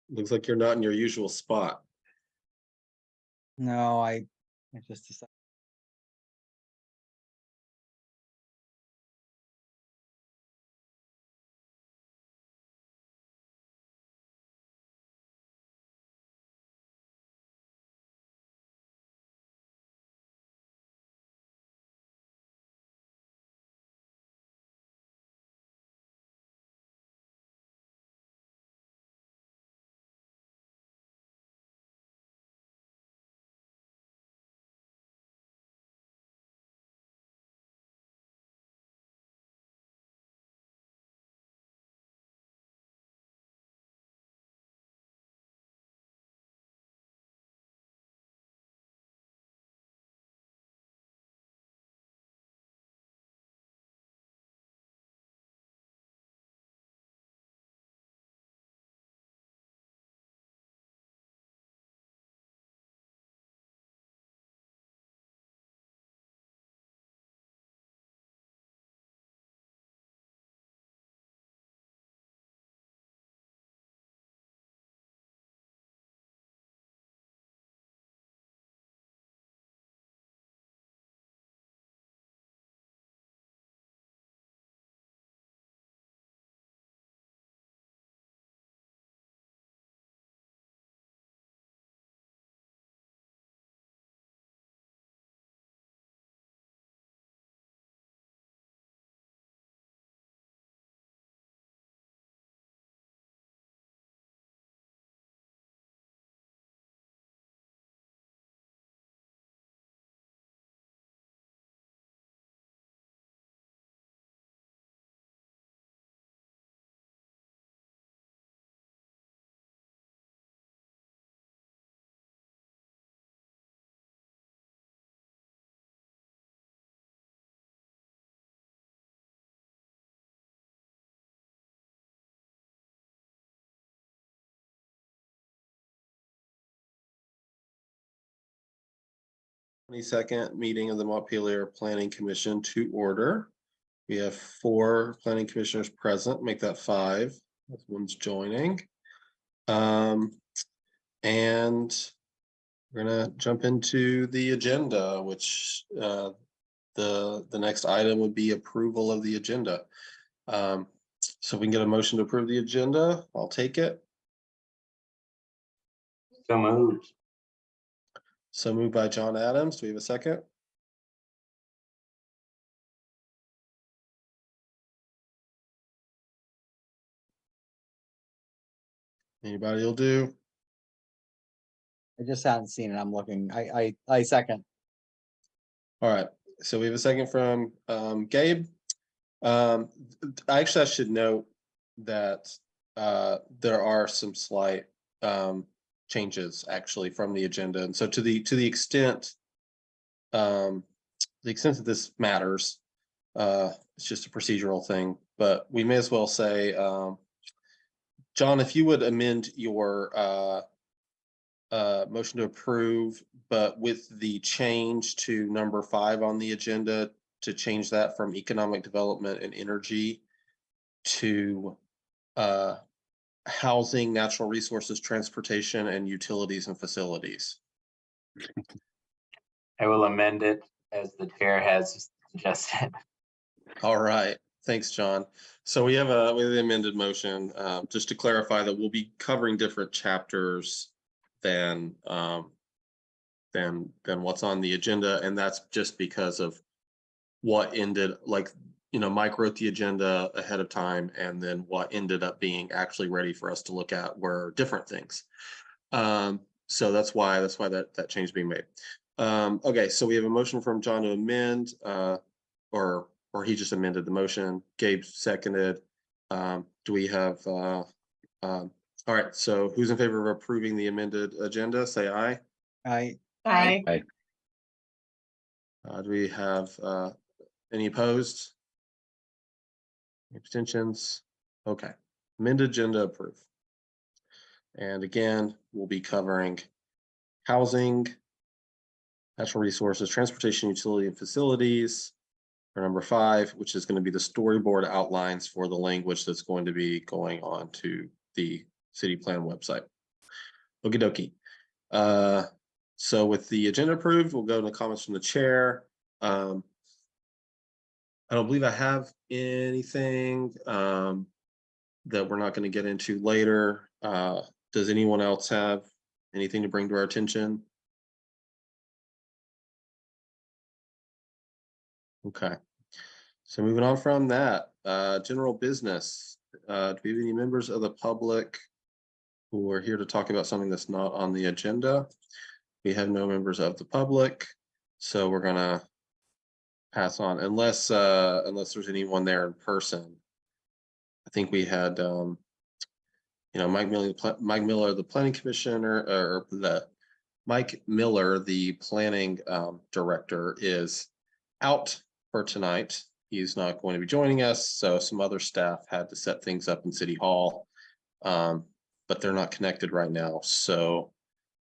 Looks like you're not in your usual spot. No, I just decided. Second meeting of the Montpelier Planning Commission to order. We have 4 planning commissioners present, make that 5. One's joining. And we're gonna jump into the agenda, which the next item would be approval of the agenda. So we can get a motion to approve the agenda. I'll take it. So moved. So moved by John Adams. Do we have a second? Anybody will do. I just haven't seen it. I'm looking. I second. All right. So we have a second from Gabe. I should note that there are some slight changes actually from the agenda, and so to the extent that this matters, it's just a procedural thing. But we may as well say, John, if you would amend your motion to approve, but with the change to number 5 on the agenda, to change that from economic development and energy to housing, natural resources, transportation, and utilities and facilities. I will amend it as the chair has suggested. All right, thanks, John. So we have the amended motion, just to clarify that we'll be covering different chapters than what's on the agenda, and that's just because of what ended, like, Mike wrote the agenda ahead of time, and then what ended up being actually ready for us to look at were different things. So that's why that change is being made. Okay, so we have a motion from John to amend, or he just amended the motion. Gabe seconded. Do we have all right, so who's in favor of approving the amended agenda? Say aye. Aye. Aye. Do we have any opposed? Abstentions? Okay, amended agenda approved. And again, we'll be covering housing, natural resources, transportation, utility, and facilities for number 5, which is going to be the storyboard outlines for the language that's going to be going on to the city plan website. Okie dokie. So with the agenda approved, we'll go to comments from the chair. I don't believe I have anything that we're not going to get into later. Does anyone else have anything to bring to our attention? Okay. So moving on from that, general business. Do we have any members of the public who are here to talk about something that's not on the agenda? We have no members of the public, so we're gonna pass on unless there's anyone there in person. I think we had Mike Miller, the planning commissioner, or the Mike Miller, the planning director, is out for tonight. He's not going to be joining us, so some other staff had to set things up in City Hall, but they're not connected right now. So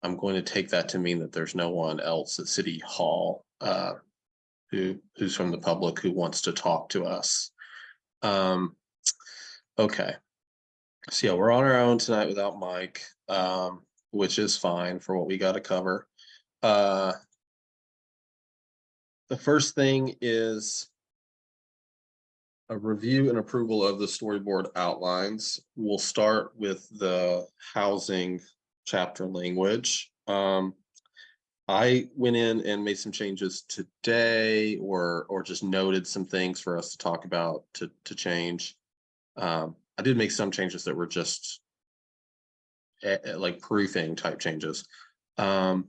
I'm going to take that to mean that there's no one else at City Hall who's from the public who wants to talk to us. Okay. So yeah, we're on our own tonight without Mike, which is fine for what we got to cover. The first thing is a review and approval of the storyboard outlines. We'll start with the housing chapter language. I went in and made some changes today, or just noted some things for us to talk about to change. I did make some changes that were just like proofing type changes. I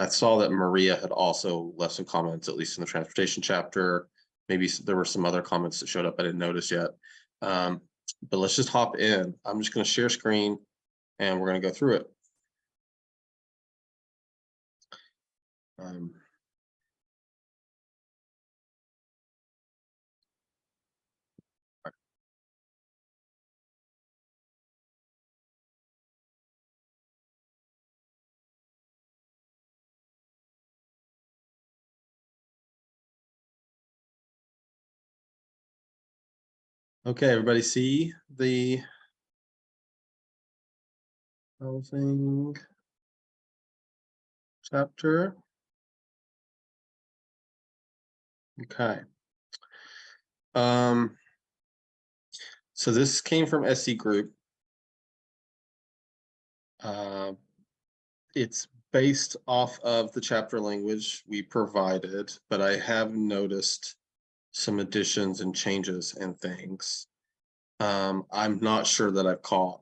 saw that Maria had also left some comments, at least in the transportation chapter. Maybe there were some other comments that showed up I didn't notice yet. But let's just hop in. I'm just going to share screen and we're going to go through it. Okay, everybody see the housing chapter? Okay. So this came from SC Group. It's based off of the chapter language we provided, but I have noticed some additions and changes and things. I'm not sure that I've caught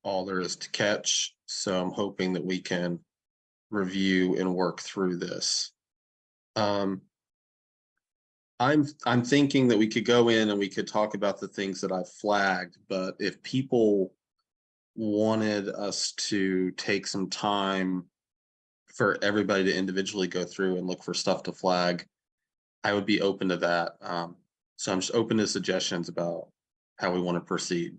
all there is to catch, so I'm hoping that we can review and work through this. I'm thinking that we could go in and we could talk about the things that I've flagged, but if people wanted us to take some time for everybody to individually go through and look for stuff to flag, I would be open to that. So I'm just open to suggestions about how we want to proceed.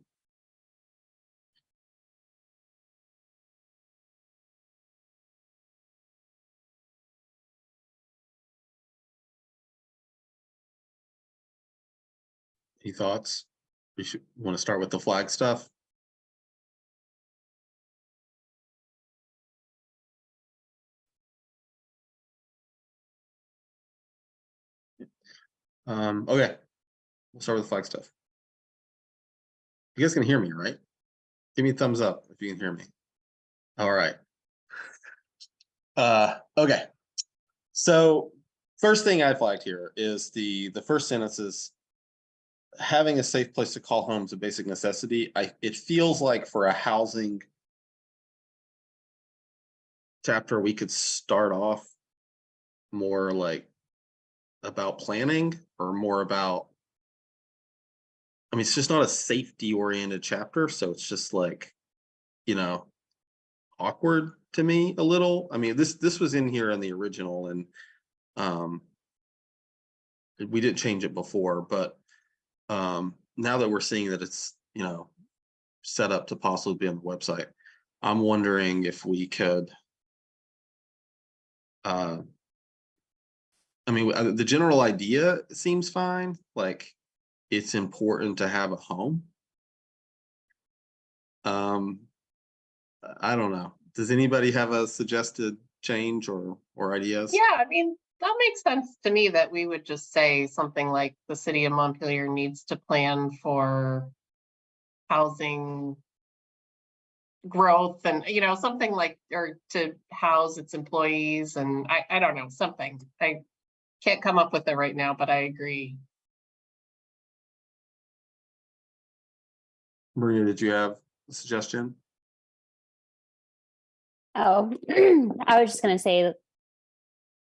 Any thoughts? We want to start with the flag stuff. Okay, we'll start with the flag stuff. You guys can hear me, right? Give me a thumbs up if you can hear me. All right. Okay. So first thing I flagged here is the first sentence is having a safe place to call home is a basic necessity. It feels like for a housing chapter, we could start off more like about planning or more about, I mean, it's just not a safety oriented chapter. So it's just like, awkward to me a little. I mean, this was in here in the original and we didn't change it before, but now that we're seeing that it's, set up to possibly be on the website, I'm wondering if we could, I mean, the general idea seems fine. Like it's important to have a home. I don't know. Does anybody have a suggested change or ideas? Yeah, I mean, that makes sense to me that we would just say something like the city of Montpelier needs to plan for housing growth and, something like, or to house its employees, and I don't know, something. I can't come up with it right now, but I agree. Maria, did you have a suggestion? Oh, I was just gonna say,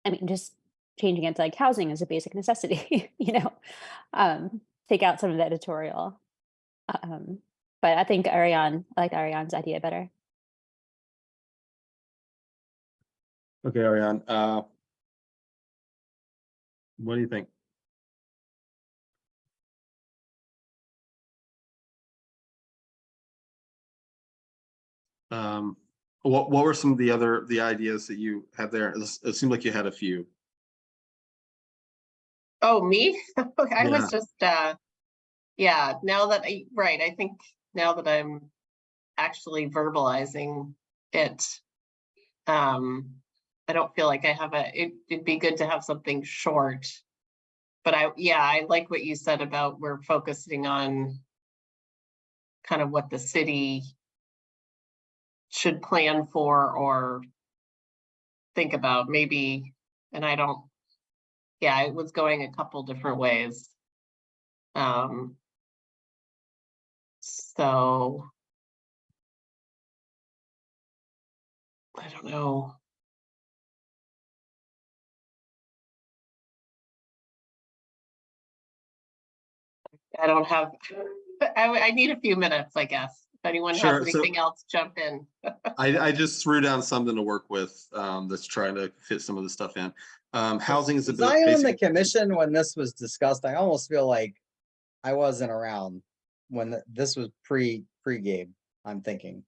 I mean, just changing it to like housing is a basic necessity, take out some of the editorial. Um, but I think I like Ariane's idea better. Okay, Ariane, what do you think? What were some of the ideas that you had there? It seemed like you had a few. Oh, me? I Yeah. was just, yeah, now that right, I think now that I'm actually verbalizing it, I don't feel like I have it'd be good to have something short. But I like what you said about we're focusing on kind of what the city should plan for or think about maybe, and I don't, yeah, it was going a couple different ways. So I don't know. I don't have, I need a few minutes, I guess. If anyone has Sure, so- anything else, jump in. I just threw down something to work with, that's trying to fit some of the stuff in. Housing is a Was I on the basic. commission when this was discussed? I almost feel like I wasn't around when this was pre-game, I'm thinking.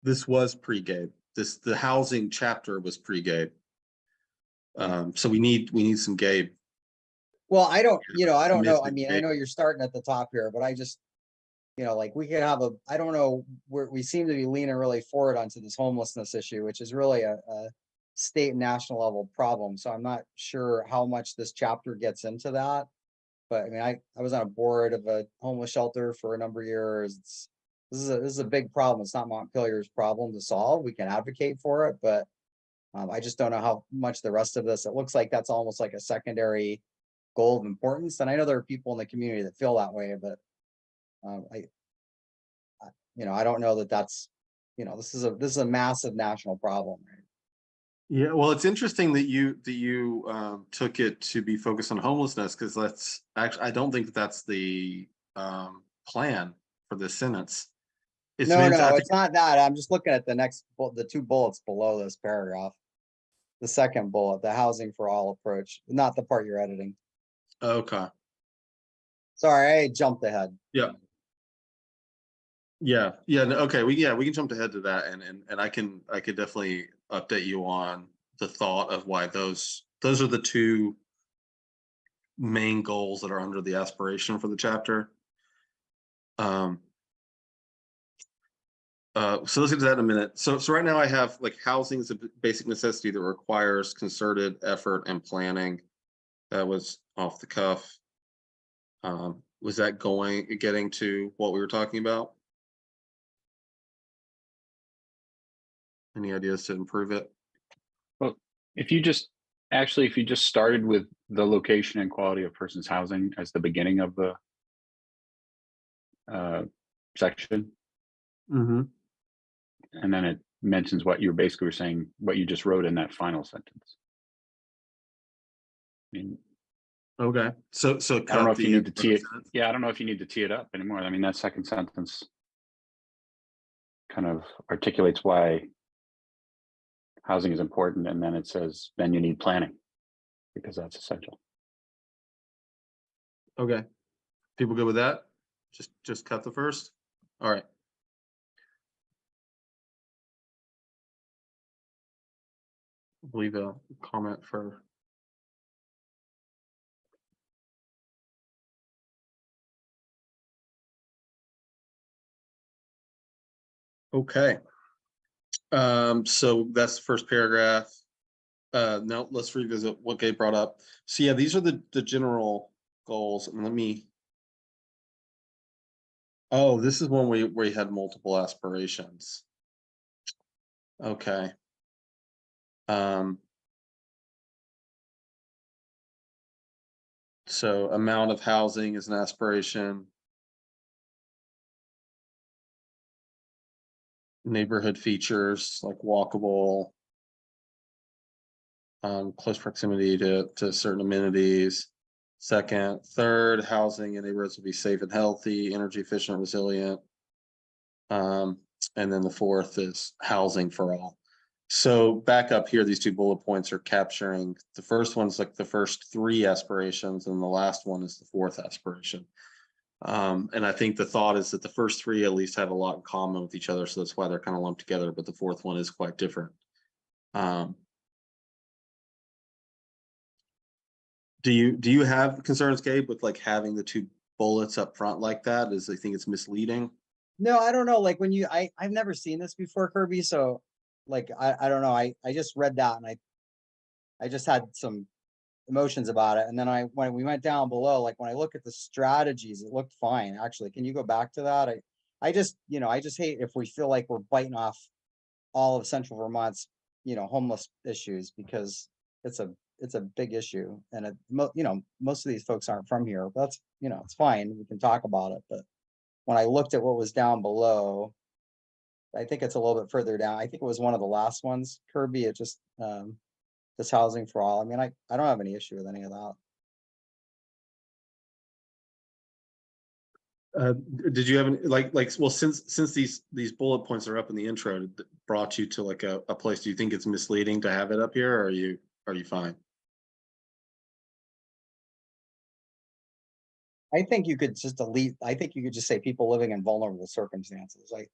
This was pre-Gabe. The housing chapter was pre-Gabe. So we need some Gabe. Well, I don't know. I Missing mean, I Gabe. know you're starting at the top here, but I just, like we could have I don't know, we seem to be leaning really forward onto this homelessness issue, which is really a state and national level problem. So I'm not sure how much this chapter gets into that. But I mean, I was on a board of a homeless shelter for a number of years. This is a big problem. It's not Montpelier's problem to solve. We can advocate for it, but I just don't know how much the rest of this. It looks like that's almost like a secondary goal of importance. And I know there are people in the community that feel that way, but I don't know that that's, this is a massive national problem, right? Yeah, well, it's interesting that you took it to be focused on homelessness, because that's actually, I don't think that's the plan for this sentence. It's No, meant to, I think, it's not that. I'm just looking at the two bullets below this paragraph. The second bullet, the housing for all approach, not the part you're editing. okay. Sorry, I jumped ahead. Yeah. Yeah, no, okay, we can jump ahead to that, and I could definitely update you on the thought of why those are the two main goals that are under the aspiration for the chapter. So let's get to that in a minute. So right now I have like housing is a basic necessity that requires concerted effort and planning. That was off the cuff. Was that getting to what we were talking about? Any ideas to improve it? Well, if you just started with the location and quality of person's housing as the beginning of the section, Mm-hmm. and then it mentions what you're basically saying, what you just wrote in that final sentence. I mean, Okay, so I don't know if you need to tee it. Yeah, I don't know if you need to tee it up anymore. I mean, that second sentence kind of articulates why housing is important, and then it says, then you need planning, because that's essential. Okay, people good with that? Just cut the first. All right. Leave a comment for Okay. So that's the first paragraph. Now let's revisit what Gabe brought up. So yeah, these are the general goals, and let me. Oh, this is one where you had multiple aspirations. Okay. So amount of housing is an aspiration. Neighborhood features like walkable, close proximity to certain amenities. Second, third, housing in neighborhoods will be safe and healthy, energy efficient, resilient. And then the fourth is housing for all. So back up here, these two bullet points are capturing, the first one's like the first three aspirations, and the last one is the fourth aspiration. And I think the thought is that the first three at least have a lot in common with each other, so that's why they're kind of lumped together, but the fourth one is quite different. Do you have concerns, Gabe, with like having the two bullets up front like that? Is they think it's misleading? No, I don't know, like when I've never seen this before, Kirby, so like, I don't know, I just read that and I just had some emotions about it, and then when we went down below, like when I look at the strategies, it looked fine, actually. Can you go back to that? I just, I just hate if we feel like we're biting off all of central Vermont's, homeless issues, because it's a big issue, and most of these folks aren't from here. That's, it's fine, we can talk about it, but when I looked at what was down below, I think it's a little bit further down. I think it was one of the last ones, Kirby. It just, this housing for all. I mean, I don't have any issue with any of that. Did you have any, well, since these bullet points are up in the intro, it brought you to like a place, do you think it's misleading to have it up here, or are you fine? I think you could just delete, I think you could just say people living in vulnerable circumstances. Like,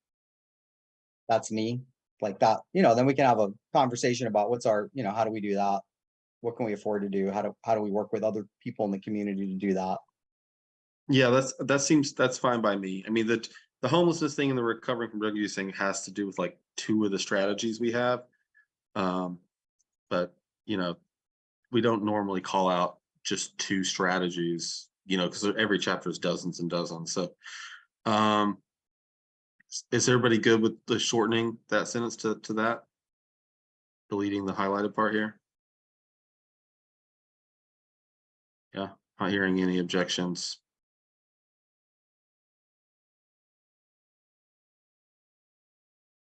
that's me, like that, then we can have a conversation about what's our, how do we do that? What can we afford to do? How do we work with other people in the community to do that? Yeah, that's fine by me. I mean, the homelessness thing and the recovering from drug use thing has to do with like two of the strategies we have. But we don't normally call out just two strategies, because every chapter is dozens and dozens. So is everybody good with the shortening that sentence to that? Deleting the highlighted part here? Yeah, not hearing any objections.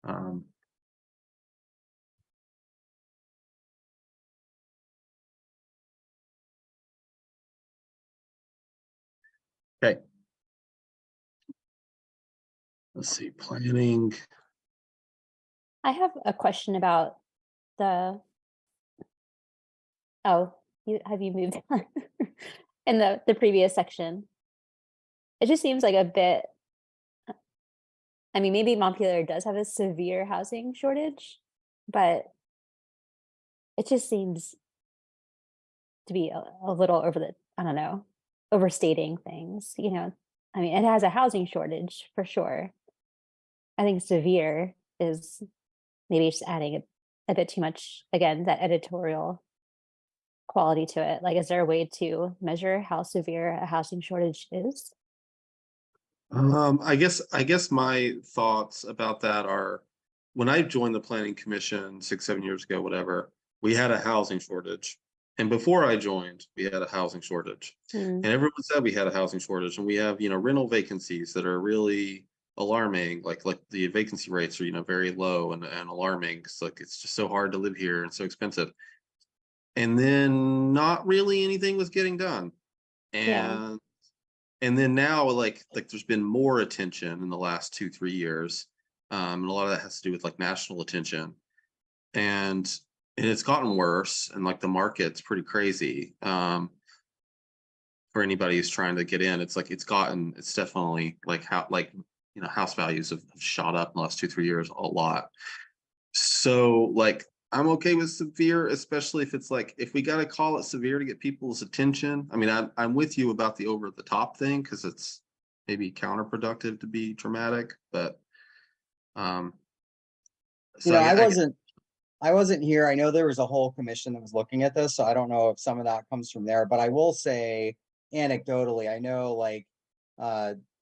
Um, okay. Let's see, planning. I have a question about the, oh, have you moved on? In the previous section? It just seems like a bit, I mean, maybe Montpelier does have a severe housing shortage, but it just seems to be a little I don't know, overstating things, I mean, it has a housing shortage for sure. I think severe is maybe just adding a bit too much, again, that editorial quality to it. Like, is there a way to measure how severe a housing shortage is? I guess my thoughts about that are, when I joined the planning commission 6, 7 years ago, whatever, we had a housing shortage. And before I joined, we had a housing shortage. And everyone said we had a housing shortage, and we have, rental vacancies that are really alarming. Like the vacancy rates are, very low and alarming. It's like, it's just so hard to live here and so expensive. And then not really anything was getting done. Yeah. And then now, like there's been more attention in the last 2, 3 years. And a lot of that has to do with like national attention. And it's gotten worse, and like the market's pretty crazy. For anybody who's trying to get in, it's definitely like house values have shot up in the last 2, 3 years a lot. So like, I'm okay with severe, especially if it's like, if we got to call it severe to get people's attention. I mean, I'm with you about the over the top thing, because it's maybe counterproductive to be dramatic, but You know, I wasn't here. I know there was a whole commission that was looking at this, so I don't know if some of that comes from there, but I will say anecdotally, I know like,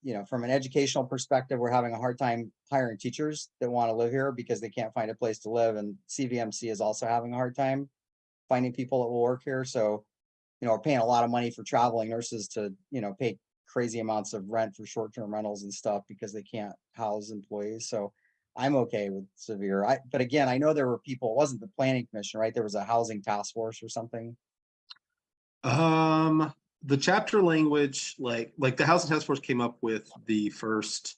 you know, from an educational perspective, we're having a hard time hiring teachers that want to live here because they can't find a place to live, and CVMC is also having a hard time finding people that will work here. So, you know, we're paying a lot of money for traveling nurses to, you know, pay crazy amounts of rent for short-term rentals and stuff because they can't house employees. So I'm okay with severe. But again, I know there were people, it wasn't the planning commission, right? There was a housing task force or something. The chapter language, like the Housing Task Force came up with the first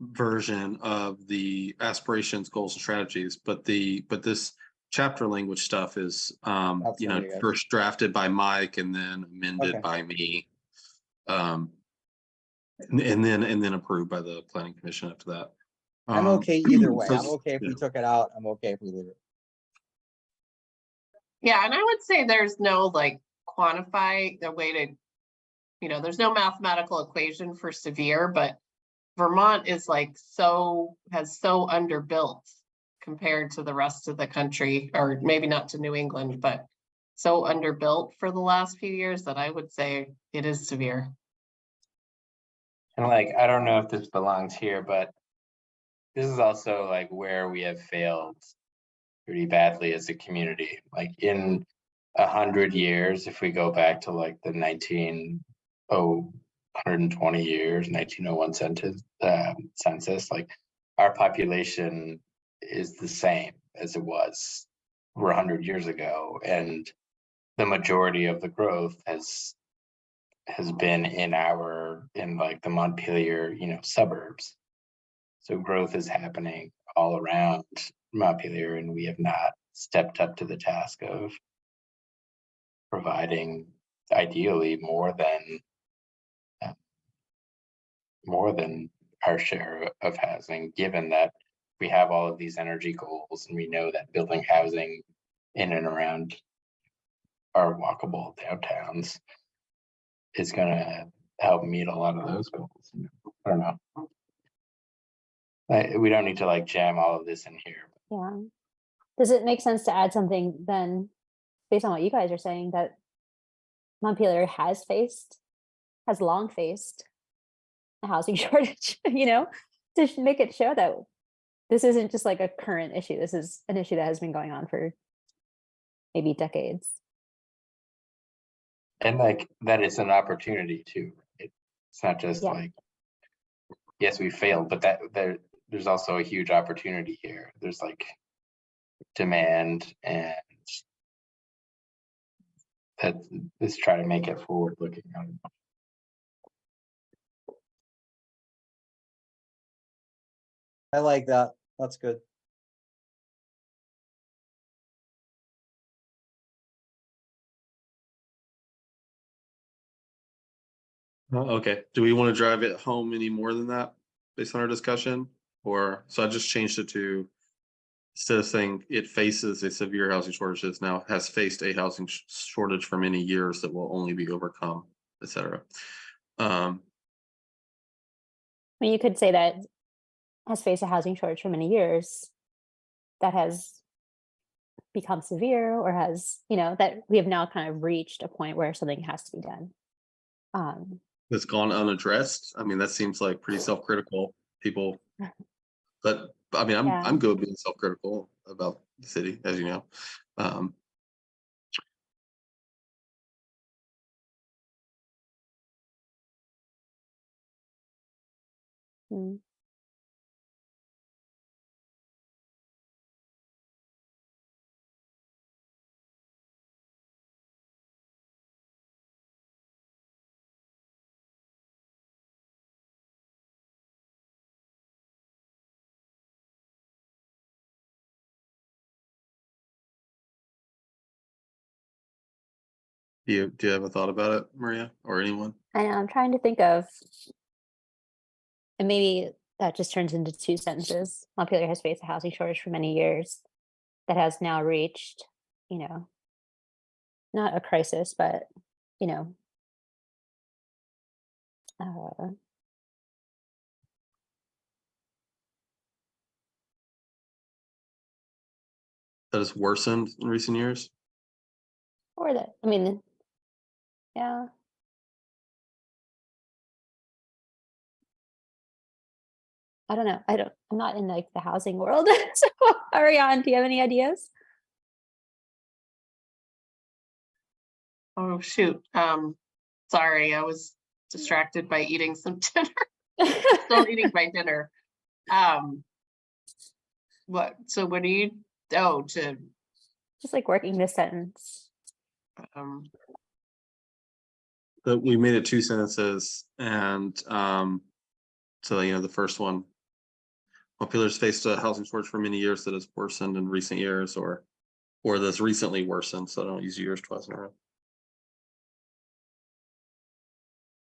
version of the aspirations, goals, and strategies, but this chapter language stuff is, That's you know, what you guys- first drafted by Mike and then amended Okay. by me. And then approved by the planning commission after that. I'm okay either way. so I'm okay if we yeah. took it out. I'm okay if we leave it. Yeah, and I would say there's no like quantify the way to, you know, there's no mathematical equation for severe, but Vermont is like has so underbuilt compared to the rest of the country, or maybe not to New England, but so underbuilt for the last few years that I would say it is severe. And like, I don't know if this belongs here, but this is also like where we have failed pretty badly as a community. Like in 100 years, if we go back to like the 120 years, 1901 census, like our population is the same as it was 100 years ago, and the majority of the growth has been in like the Montpelier, you know, suburbs. So growth is happening all around Montpelier, and we have not stepped up to the task of providing ideally more than our share of housing, given that we have all of these energy goals and we know that building housing in and around our walkable downtowns is going to help meet a lot of those goals. I don't know. We don't need to like jam all of this in here. Yeah. Does it make sense to add something then, based on what you guys are saying, that Montpelier has long faced a housing shortage, you know, to make it show that this isn't just like a current issue. This is an issue that has been going on for maybe decades. And like that is an opportunity too. It's not just like, yes, we failed, but there's also a huge opportunity here. There's like demand, and let's try to make it forward looking. I like that. That's good. Okay, do we want to drive it home any more than that based on our discussion? Or, so I just changed it to, instead of saying it faces a severe housing shortage, now has faced a housing shortage for many years that will only be overcome, etc. I mean, you could say that has faced a housing shortage for many years that has become severe, or has, you know, that we have now kind of reached a point where something has to be done. That's gone unaddressed. I mean, that seems like pretty self-critical people, but I mean, Yeah. I'm good being self-critical about the city, as you know. Mm. Do you have a thought about it, Maria, or anyone? And I'm trying to think of, and maybe that just turns into two sentences. Montpelier has faced a housing shortage for many years that has now reached, you know, not a crisis, but, you know, that has worsened in recent years? Or that, I mean, yeah. I don't know. I'm not in like the housing world. So Ariane, do you have any ideas? Oh, shoot. Sorry, I was distracted by eating some dinner. Still eating my dinner. So what do you, to, Just like working this sentence. But we made it 2 sentences, and so the first one, Montpelier's faced a housing shortage for many years that has worsened in recent years, or that's recently worsened, so I don't use years twice in a row.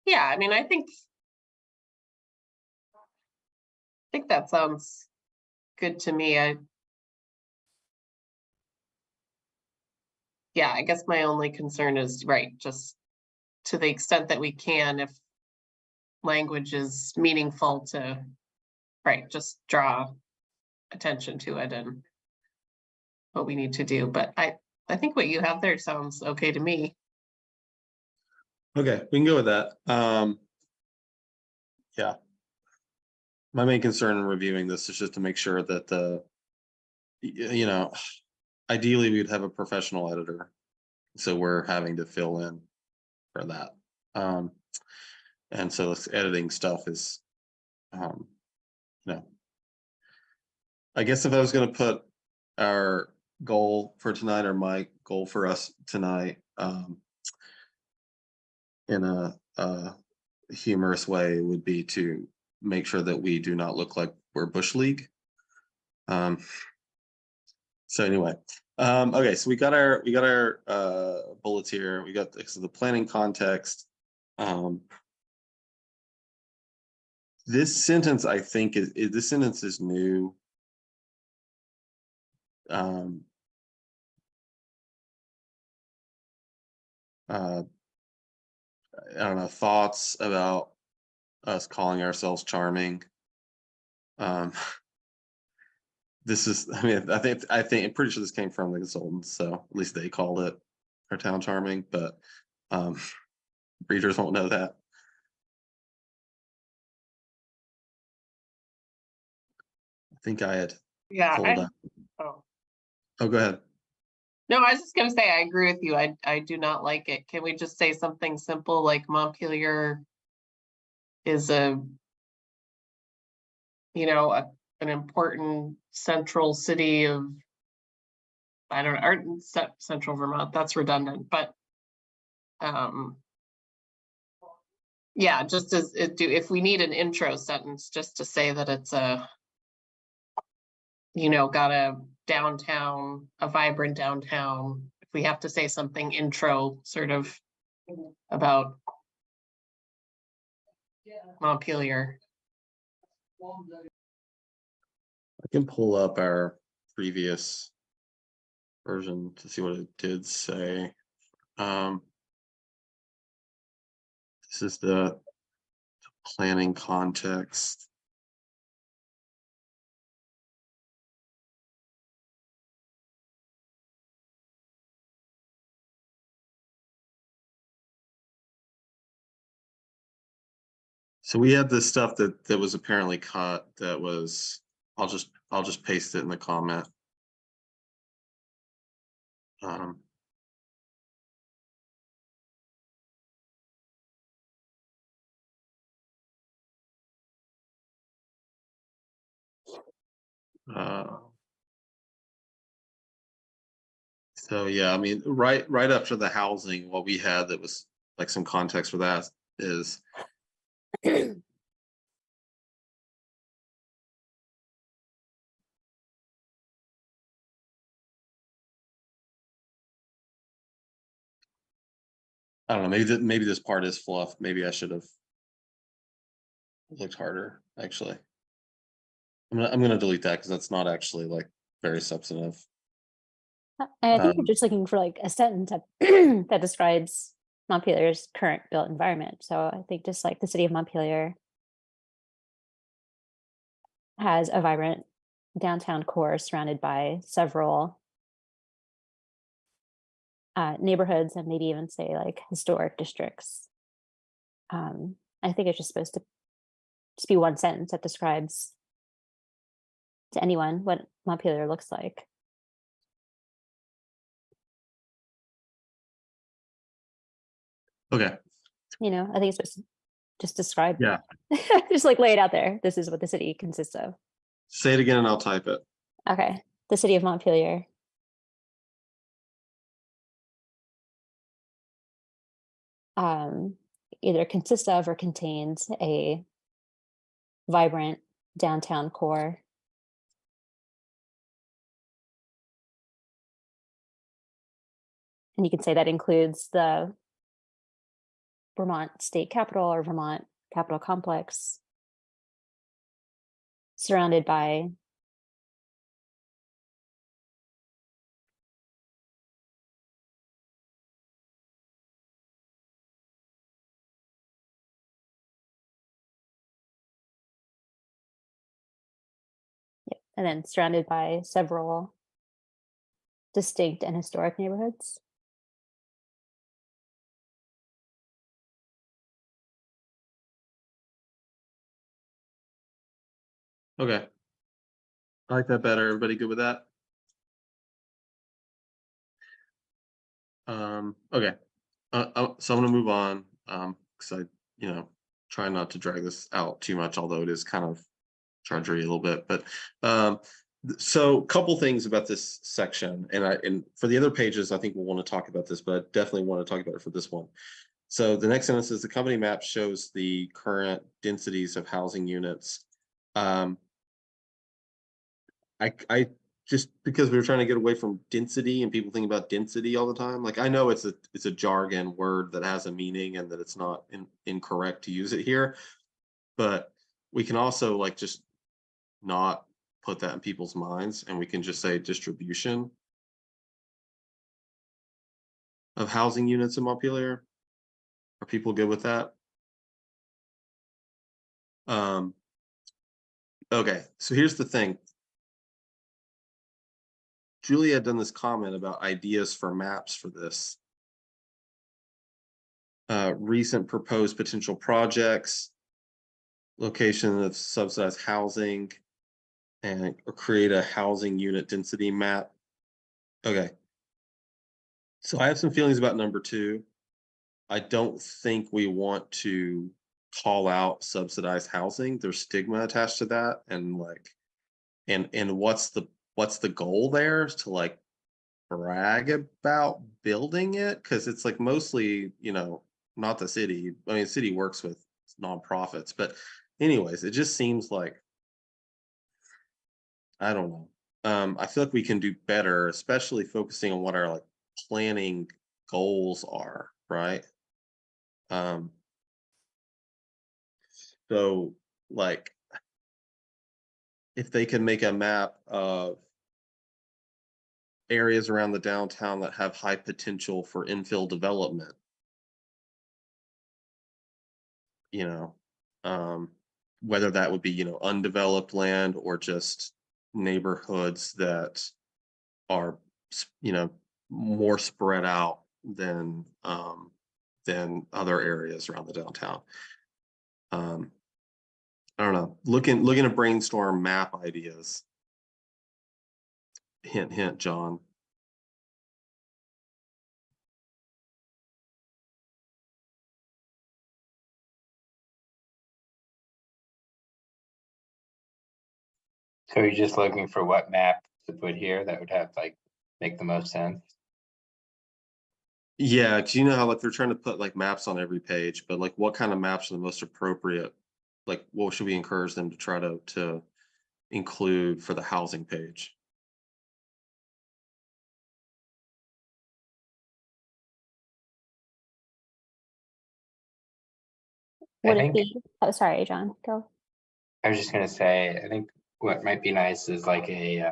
yeah, I mean, I think that sounds good to me. Yeah, I guess my only concern is, right, just to the extent that we can, if language is meaningful to, right, just draw attention to it and what we need to do. But I think what you have there sounds okay to me. Okay, we can go with that. Yeah. My main concern in reviewing this is just to make sure that ideally we'd have a professional editor. So we're having to fill in for that. And so this editing stuff is, I guess if I was going to put our goal for tonight, or my goal for us tonight, in a humorous way, would be to make sure that we do not look like we're Bush League. So anyway, okay, so we got our bullets here. We got the planning context. This sentence, I think, this sentence is new. I don't know, thoughts about us calling ourselves charming. This is, I mean, I think I'm pretty sure this came from the consultants, so at least they called it our town charming, but readers won't know that. I think I had pulled up. Oh, go ahead. No, I was just gonna say, I agree with you. I do not like it. Can we just say something simple like Montpelier is an important central city of, I don't know, central Vermont, that's redundant, but yeah, just as if we need an intro sentence, just to say that it's got a downtown, a vibrant downtown. If we have to say something intro sort of about Montpelier. I can pull up our previous version to see what it did say. This is the planning context. So we had this stuff that was apparently cut. That was, I'll just paste it in the comment. So yeah, I mean, right after the housing, what we had that was like some context for that is I don't know, maybe this part is fluff. Maybe I should have looked harder, actually. I'm gonna delete that because that's not actually like very substantive. I think you're just looking for like a sentence that, that describes Montpelier's current built environment. So I think just like the city of Montpelier has a vibrant downtown core surrounded by several neighborhoods and maybe even say like historic districts. I think it's just supposed to just be one sentence that describes to anyone what Montpelier looks like. Okay, You know, I think it's supposed to just describe. Yeah. Just like lay it out there. This is what the city consists of. say it again and I'll type it. Okay. The city of Montpelier. Either consists of or contains a vibrant downtown core. And you can say that includes the Vermont State Capitol or Vermont Capitol Complex, surrounded by and then surrounded by several distinct and historic neighborhoods. Okay. I like that better. Everybody good with that? Okay. So I'm gonna move on, because I, try not to drag this out too much, although it is kind of drudgery a little bit, but, so couple things about this section, and for the other pages, I think we'll want to talk about this, but I definitely want to talk about it for this one. So the next sentence is the company map shows the current densities of housing units. I just because we were trying to get away from density and people think about density all the time. Like I know it's a jargon word that has a meaning and that it's not incorrect to use it here, but we can also like just not put that in people's minds and we can just say distribution of housing units in Montpelier. Are people good with that? Okay, so here's the thing. Julie had done this comment about ideas for maps for this. Recent proposed potential projects, location of subsidized housing, and create a housing unit density map. Okay. So I have some feelings about number 2. I don't think we want to call out subsidized housing. There's stigma attached to that, and like, and what's the goal there? Is to like brag about building it? Because it's like mostly, not the city. I mean, the city works with nonprofits, but anyways, it just seems like I don't know. I feel like we can do better, especially focusing on what our like planning goals are, right? Um, so like if they can make a map of areas around the downtown that have high potential for infill development, you know, whether that would be, undeveloped land or just neighborhoods that are, more spread out than other areas around the downtown. I don't know. Looking to brainstorm map ideas. Hint, hint, John. So you're just looking for what map to put here that would have like make the most sense? Yeah, because you know how like they're trying to put like maps on every page, but like what kind of maps are the most appropriate? Like what should we encourage them to try to include for the housing page? Would it think- be? Oh, sorry, John. Go. I was just gonna say, I think what might be nice is like a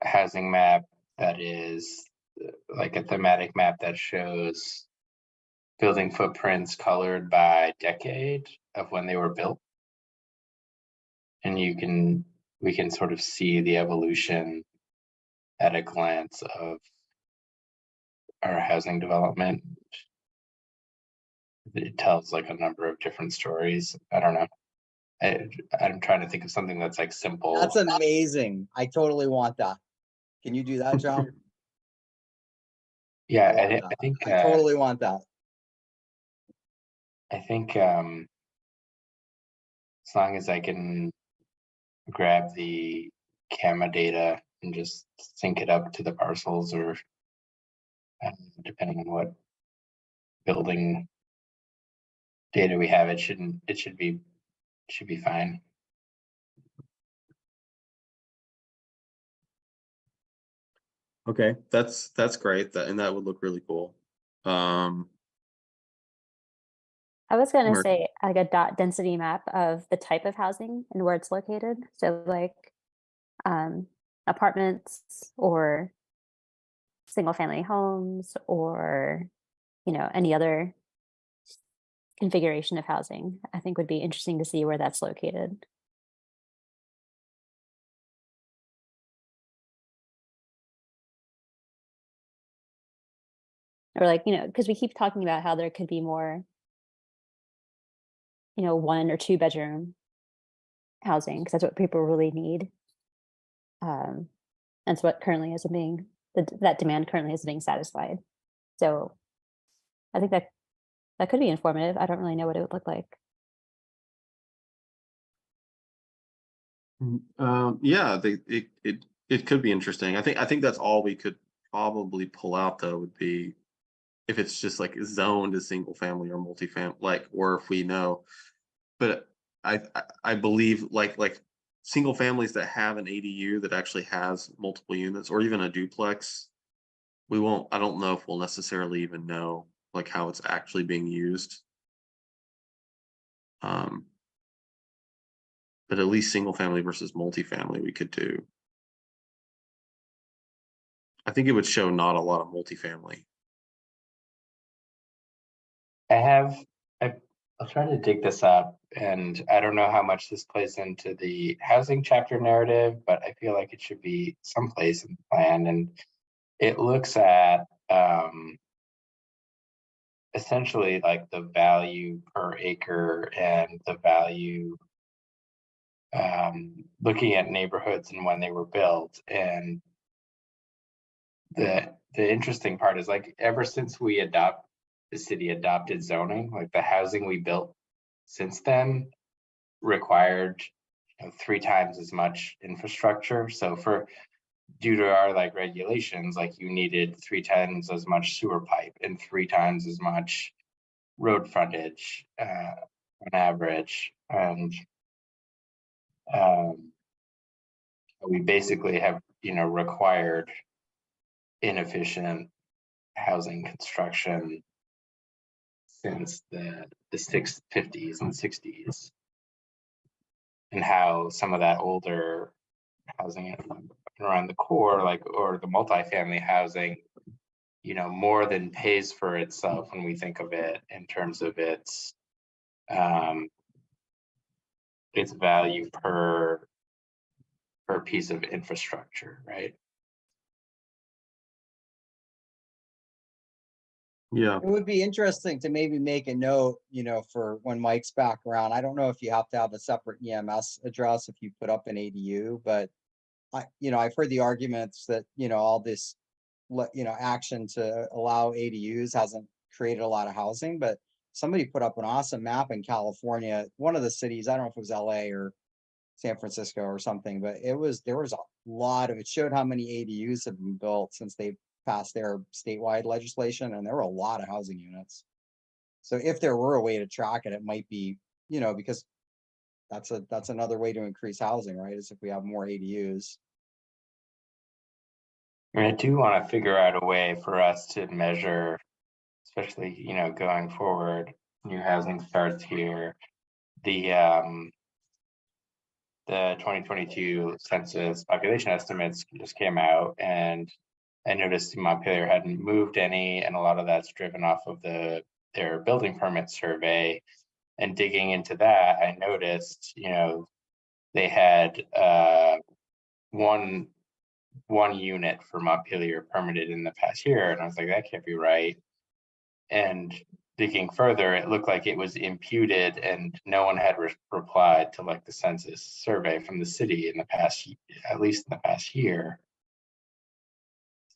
housing map that is like a thematic map that shows building footprints colored by decade of when they were built. And you can we can sort of see the evolution at a glance of our housing development. It tells like a number of different stories. I don't know. I'm trying to think of something that's like simple. That's amazing. I totally want that. Can you do that, John? Yeah, I want I that. think I totally want that. as long as I can grab the CAMA data and just sync it up to the parcels, or depending on what building data we have, it should be fine. Okay, that's great. And that would look really cool. I was gonna Mark. say like a dot density map of the type of housing and where it's located. So like apartments or single family homes or, you know, any other configuration of housing, I think would be interesting to see where that's located. Or like, you know, because we keep talking about how there could be more, you know, 1 or 2 bedroom housing, because that's what people really need. That's what currently isn't being, that demand currently isn't being satisfied. So I think that could be informative. I don't really know what it would look like. Yeah, it could be interesting. I think that's all we could probably pull out though, would be if it's just like zoned as single family or multifamily, like, or if we know. But I believe like single families that have an ADU that actually has multiple units or even a duplex, I don't know if we'll necessarily even know like how it's actually being used. But at least single family versus multifamily we could do. I think it would show not a lot of multifamily. I'll try to dig this up, and I don't know how much this plays into the housing chapter narrative, but I feel like it should be someplace in the plan. And it looks at essentially like the value per acre and the value looking at neighborhoods and when they were built. And the interesting part is like ever since the city adopted zoning, like the housing we built since then required 3 times as much infrastructure. So due to our like regulations, like you needed 3 times as much sewer pipe and 3 times as much road frontage on average. And we basically have required inefficient housing construction since the 50s and 60s, and how some of that older housing around the core, like, or the multifamily housing, more than pays for itself when we think of it in terms of its value per piece of infrastructure, right? Yeah. It would be interesting to maybe make a note, for when Mike's back around. I don't know if you have to have a separate EMS address if you put up an ADU, but I've heard the arguments that, all this, action to allow ADUs hasn't created a lot of housing, but somebody put up an awesome map in California, one of the cities, I don't know if it was LA or San Francisco or something, but there was a lot of, it showed how many ADUs have been built since they passed their statewide legislation, and there were a lot of housing units. So if there were a way to track it, it might be, because that's another way to increase housing, right? Is if we have more ADUs. I do want to figure out a way for us to measure, especially, going forward, new housing starts here. The 2022 census population estimates just came out, and I noticed Montpelier hadn't moved any, and a lot of that's driven off of their building permit survey. And digging into that, I noticed, they had one unit for Montpelier permitted in the past year, and I was like, that can't be right. And digging further, it looked like it was imputed, and no one had replied to like the census survey from the city in the past, at least in the past year.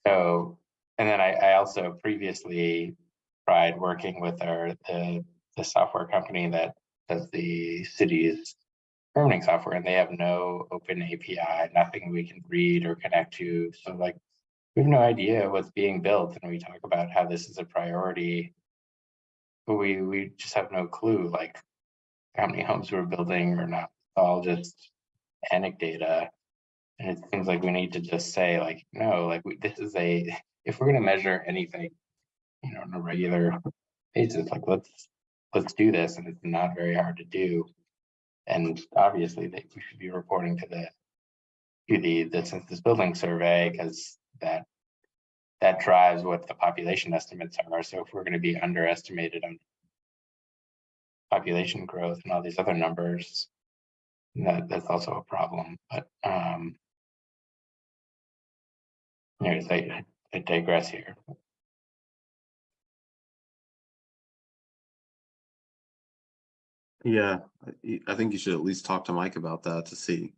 So, and then I also previously tried working with the software company that does the city's permitting software, and they have no open API, nothing we can read or connect to. So like, we have no idea what's being built, and we talk about how this is a priority, but we just have no clue like how many homes we're building or not. It's all just anecdata. And it seems like we need to just say like, no, like this is if we're going to measure anything, on a regular basis, like let's do this. And it's not very hard to do. And obviously we should be reporting to the census building survey, because that drives what the population estimates are. So if we're going to be underestimated on population growth and all these other numbers, that's also a problem. But I digress here. Yeah, I think you should at least talk to Mike about that to see.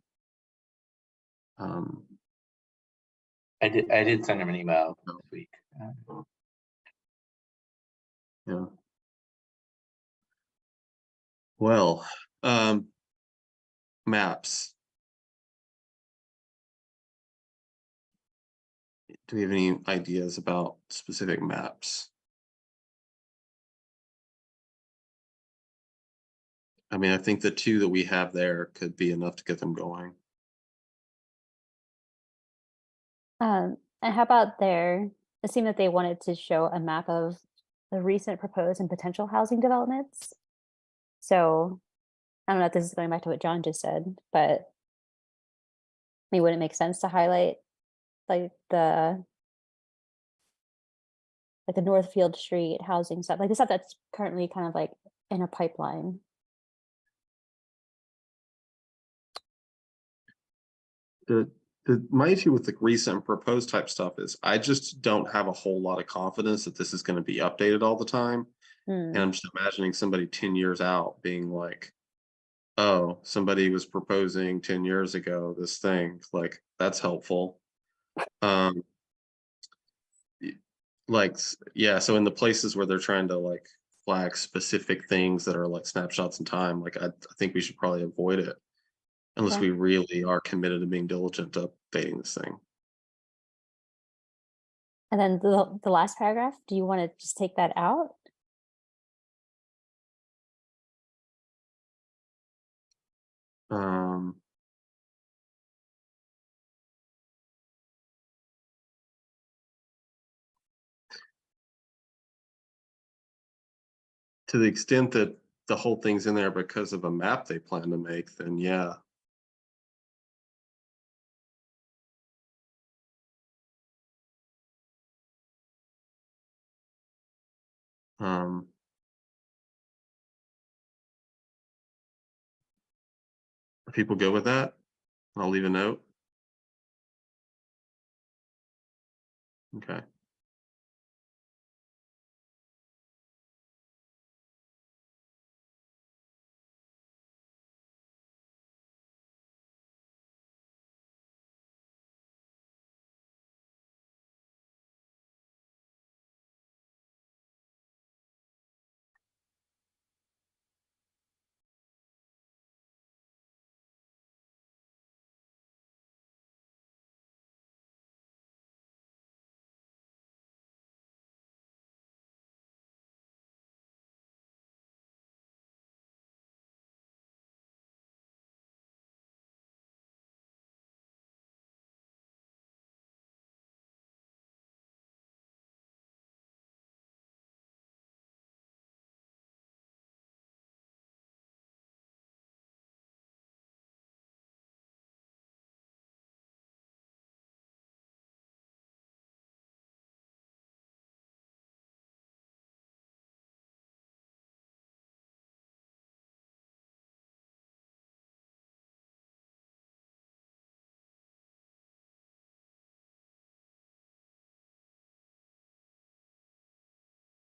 I did send him an email this week. Yeah. Well, maps. Do we have any ideas about specific maps? I mean, I think the two that we have there could be enough to get them going. And how about it seemed that they wanted to show a map of the recent proposed and potential housing developments. So I don't know if this is going back to what John just said, but maybe would it make sense to highlight like the Northfield Street housing stuff, like the stuff that's currently kind of like in a pipeline? My issue with the recent proposed type stuff is I just don't have a whole lot of confidence that this is going to be updated all the time. And I'm just imagining somebody 10 years out being like, oh, somebody was proposing 10 years ago this thing, like that's helpful. Yeah, so in the places where they're trying to like flag specific things that are like snapshots in time, like I think we should probably avoid it unless Okay. we really are committed to being diligent to updating this thing. And then the last paragraph, do you want to just take that out? Um, to the extent that the whole thing's in there because of a map they plan to make, then yeah. Um, are people good with that? I'll leave a note. Okay.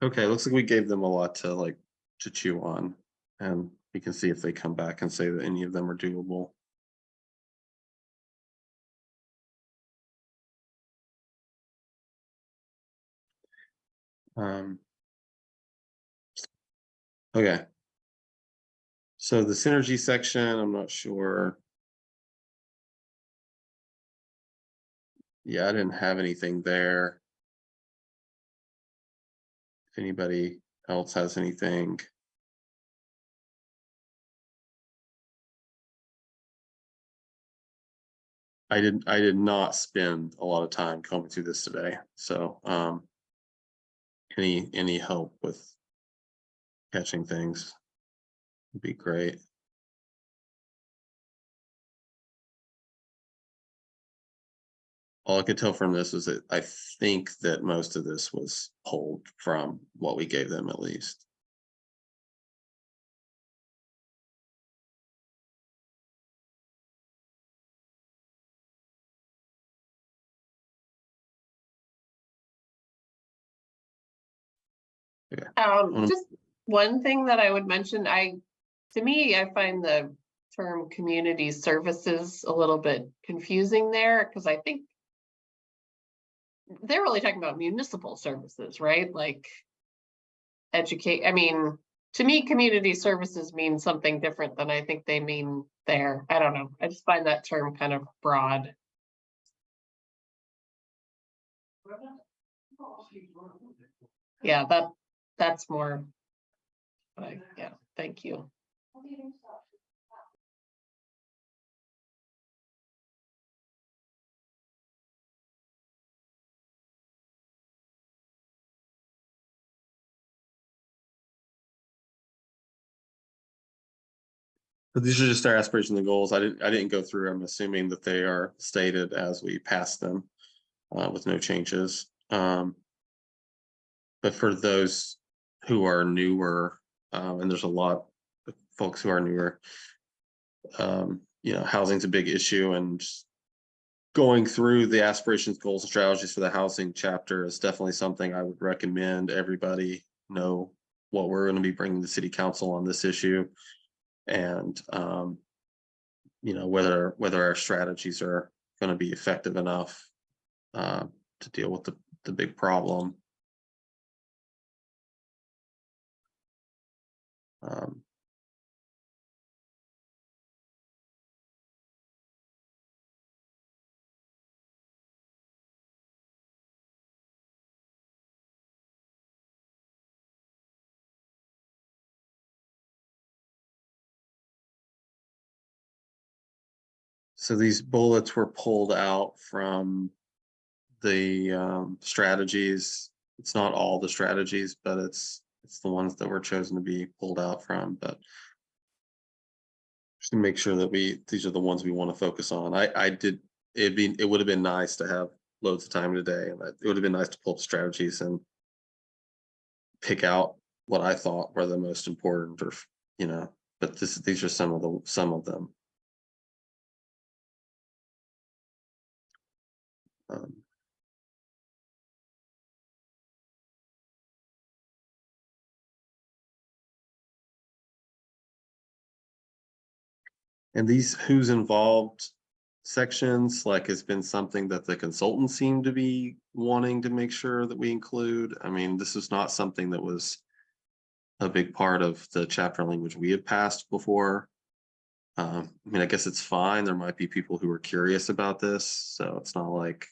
Okay, looks like we gave them a lot to chew on, and we can see if they come back and say that any of them are doable. Um, okay. So the synergy section, I'm not sure. Yeah, I didn't have anything there. If anybody else has anything. I did not spend a lot of time combing through this today. So any help with catching things would be great. All I could tell from this is that I think that most of this was pulled from what we gave them, at least. Just one thing that I would mention, to me, I find the term community services a little bit confusing there, because I think they're really talking about municipal services, right? Like educate, I mean, to me, community services means something different than I think they mean there. I don't know. I just find that term kind of broad. Yeah, that's more. Yeah, thank you. But these are just our aspirations and goals. I didn't go through. I'm assuming that they are stated as we pass them with no changes. But for those who are newer, and there's a lot of folks who are newer, housing's a big issue, and going through the aspirations, goals, and strategies for the housing chapter is definitely something I would recommend everybody know what we're going to be bringing to city council on this issue, and whether our strategies are going to be effective enough to deal with the big problem. So these bullets were pulled out from the strategies. It's not all the strategies, but it's the ones that were chosen to be pulled out from. But just to make sure that these are the ones we want to focus on. It would have been nice to have loads of time today, and it would have been nice to pull up strategies and pick out what I thought were the most important, or but these are some of them. And these who's involved sections, like, has been something that the consultants seem to be wanting to make sure that we include. I mean, this is not something that was a big part of the chapter language we had passed before. I mean, I guess it's fine. There might be people who are curious about this, so it's not like,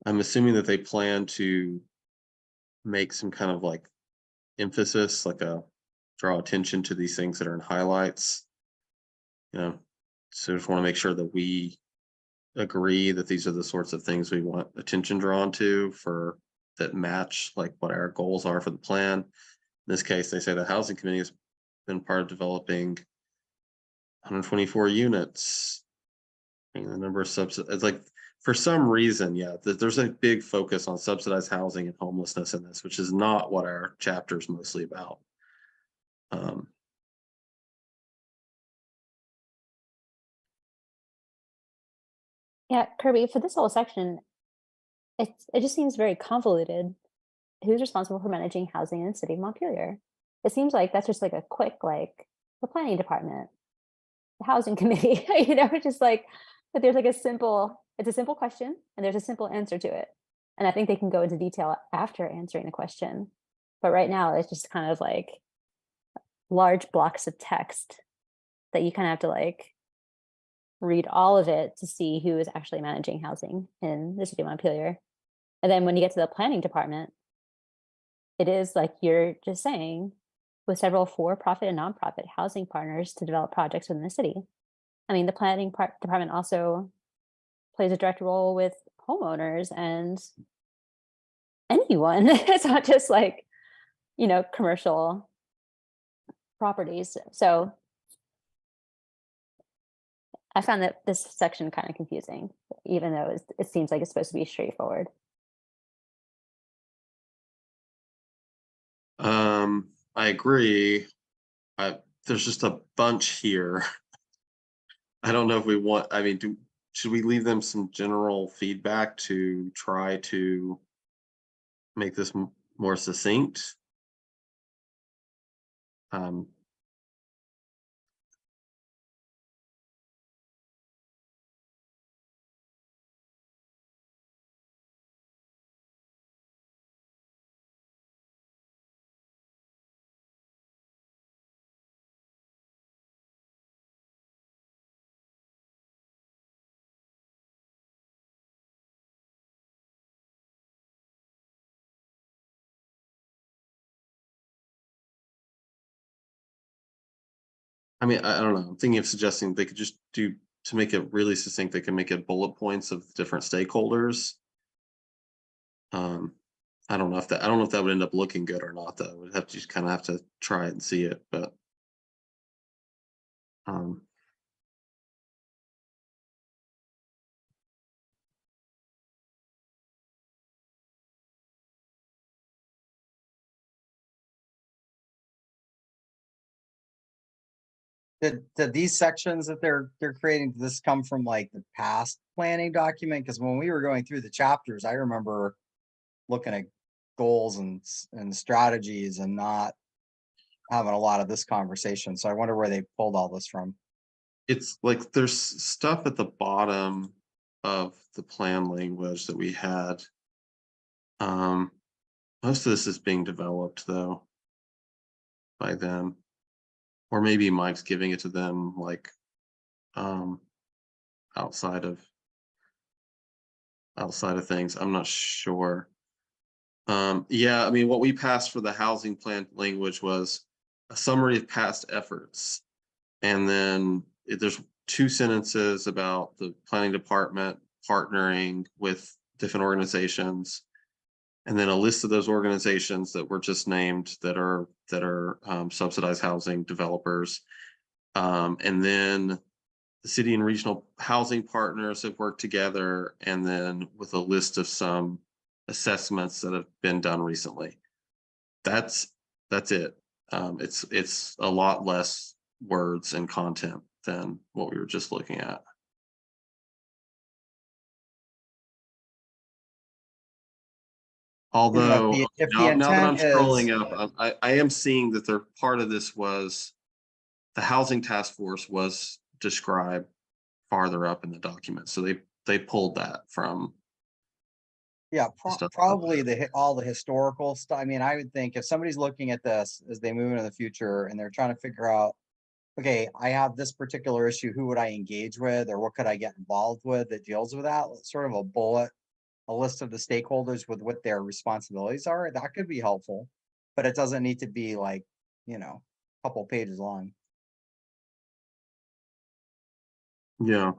I'm assuming that they plan to make some kind of like emphasis, like draw attention to these things that are in highlights. So just want to make sure that we agree that these are the sorts of things we want attention drawn to that match like what our goals are for the plan. In this case, they say the housing committee has been part of developing 124 units. And the number of it's like, for some reason, yeah, there's a big focus on subsidized housing and homelessness in this, which is not what our chapter is mostly about. Yeah, Kirby, for this whole section, it just seems very convoluted. Who's responsible for managing housing in the city of Montpelier? It seems like that's just like a quick, like, the planning department, the housing committee, just like, but there's like it's a simple question and there's a simple answer to it. And I think they can go into detail after answering the question. But right now, it's just kind of like large blocks of text that you kind of have to like read all of it to see who is actually managing housing in the city of Montpelier. And then when you get to the planning department, it is like you're just saying, with several for-profit and nonprofit housing partners to develop projects within the city. I mean, the planning department also plays a direct role with homeowners and anyone. It's not just like, commercial properties. So I found that this section kind of confusing, even though it seems like it's supposed to be straightforward. I agree. There's just a bunch here. I don't know if we want, I mean, should we leave them some general feedback to try to make this more succinct? Um, I mean, I don't know. I'm thinking of suggesting they could just do, to make it really succinct, they can make it bullet points of different stakeholders. I don't know if that would end up looking good or not, though. We'd have to just kind of have to try it and see it, but Did these sections that they're creating, did this come from like the past planning document? Because when we were going through the chapters, I remember looking at goals and strategies and not having a lot of this conversation. So I wonder where they pulled all this from. it's like there's stuff at the bottom of the plan language that we had. Most of this is being developed though by them, or maybe Mike's giving it to them like outside of things. I'm not sure. Yeah, I mean, what we passed for the housing plan language was a summary of past efforts, and then there's 2 sentences about the planning department partnering with different organizations, and then a list of those organizations that were just named that are subsidized housing developers, and then the city and regional housing partners have worked together, and then with a list of some assessments that have been done recently. That's it. It's a lot less words and content than what we were just looking at. Although if the now that I'm intent is, scrolling up, I am seeing that their part of this was the housing task force was described farther up in the document, so they pulled that from yeah, stuff. probably all the historical stuff. I mean, I would think if somebody's looking at this as they move into the future and they're trying to figure out, okay, I have this particular issue, who would I engage with, or what could I get involved with that deals with that? Sort of a list of the stakeholders with what their responsibilities are. That could be helpful, but it doesn't need to be like, a couple pages long. Yeah.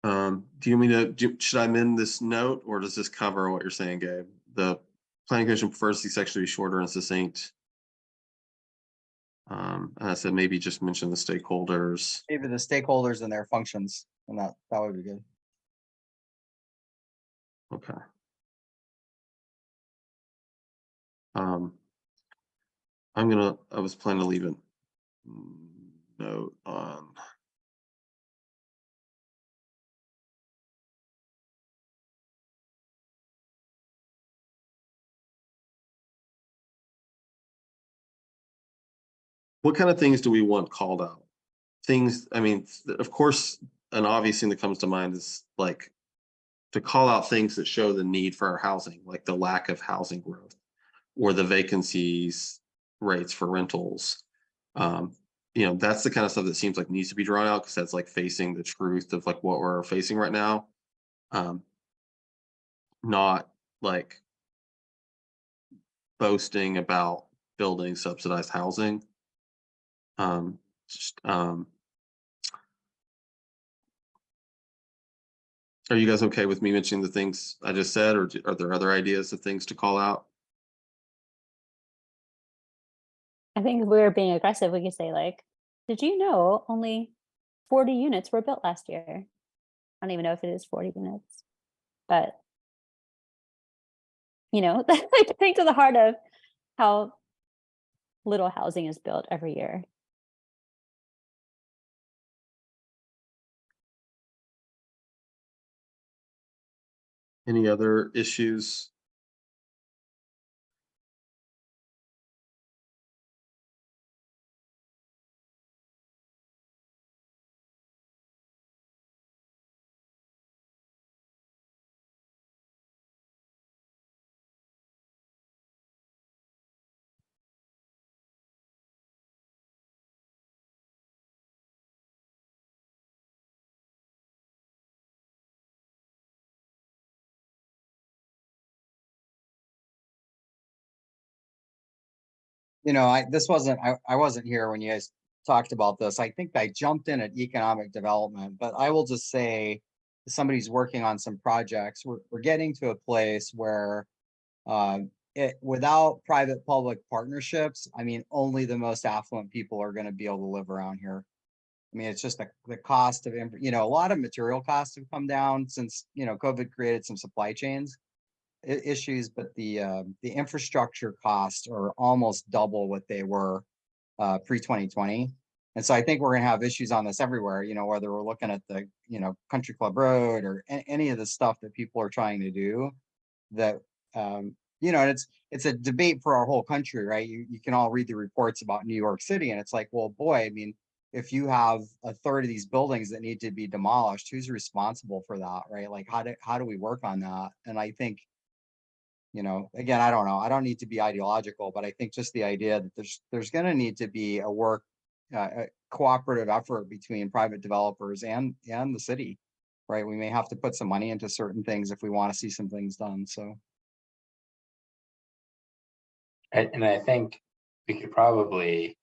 Do you mean should I amend this note, or does this cover what you're saying, Gabe? The planning commission prefers these sections to be shorter and succinct. And I said maybe just mention the stakeholders. Maybe the stakeholders and their functions, and that would be good. Okay. I was planning to leave a note on what kind of things do we want called out? Things, I mean, of course, an obvious thing that comes to mind is like to call out things that show the need for our housing, like the lack of housing growth or the vacancies rates for rentals. Um, that's the kind of stuff that seems like needs to be drawn out because that's like facing the truth of like what we're facing right now. Um, not like boasting about building subsidized housing. Um, just, are you guys okay with me mentioning the things I just said, or are there other ideas of things to call out? I think if we were being aggressive, we could say like, did you know only 40 units were built last year? I don't even know if it is 40 units, but like getting to the heart of how little housing is built every year. Any other issues? I wasn't here when you guys talked about this. I think I jumped in at economic development, but I will just say, as somebody who's working on some projects, we're getting to a place where without private public partnerships, I mean, only the most affluent people are going to be able to live around here. I mean, it's just the cost of, a lot of material costs have come down since, COVID created some supply chains issues, but the infrastructure costs are almost double what they were pre-2020. And so I think we're going to have issues on this everywhere, whether we're looking at the, Country Club Road or any of the stuff that people are trying to do that, and it's a debate for our whole country, right? You can all read the reports about New York City and it's like, well, boy, I mean, if you have a third of these buildings that need to be demolished, who's responsible for that, right? Like, how do we work on that? And I think, again, I don't know. I don't need to be ideological, but I think just the idea that there's going to need to be a cooperative effort between private developers and the city, right? We may have to put some money into certain things if we want to see some things done. So, And I think we could probably,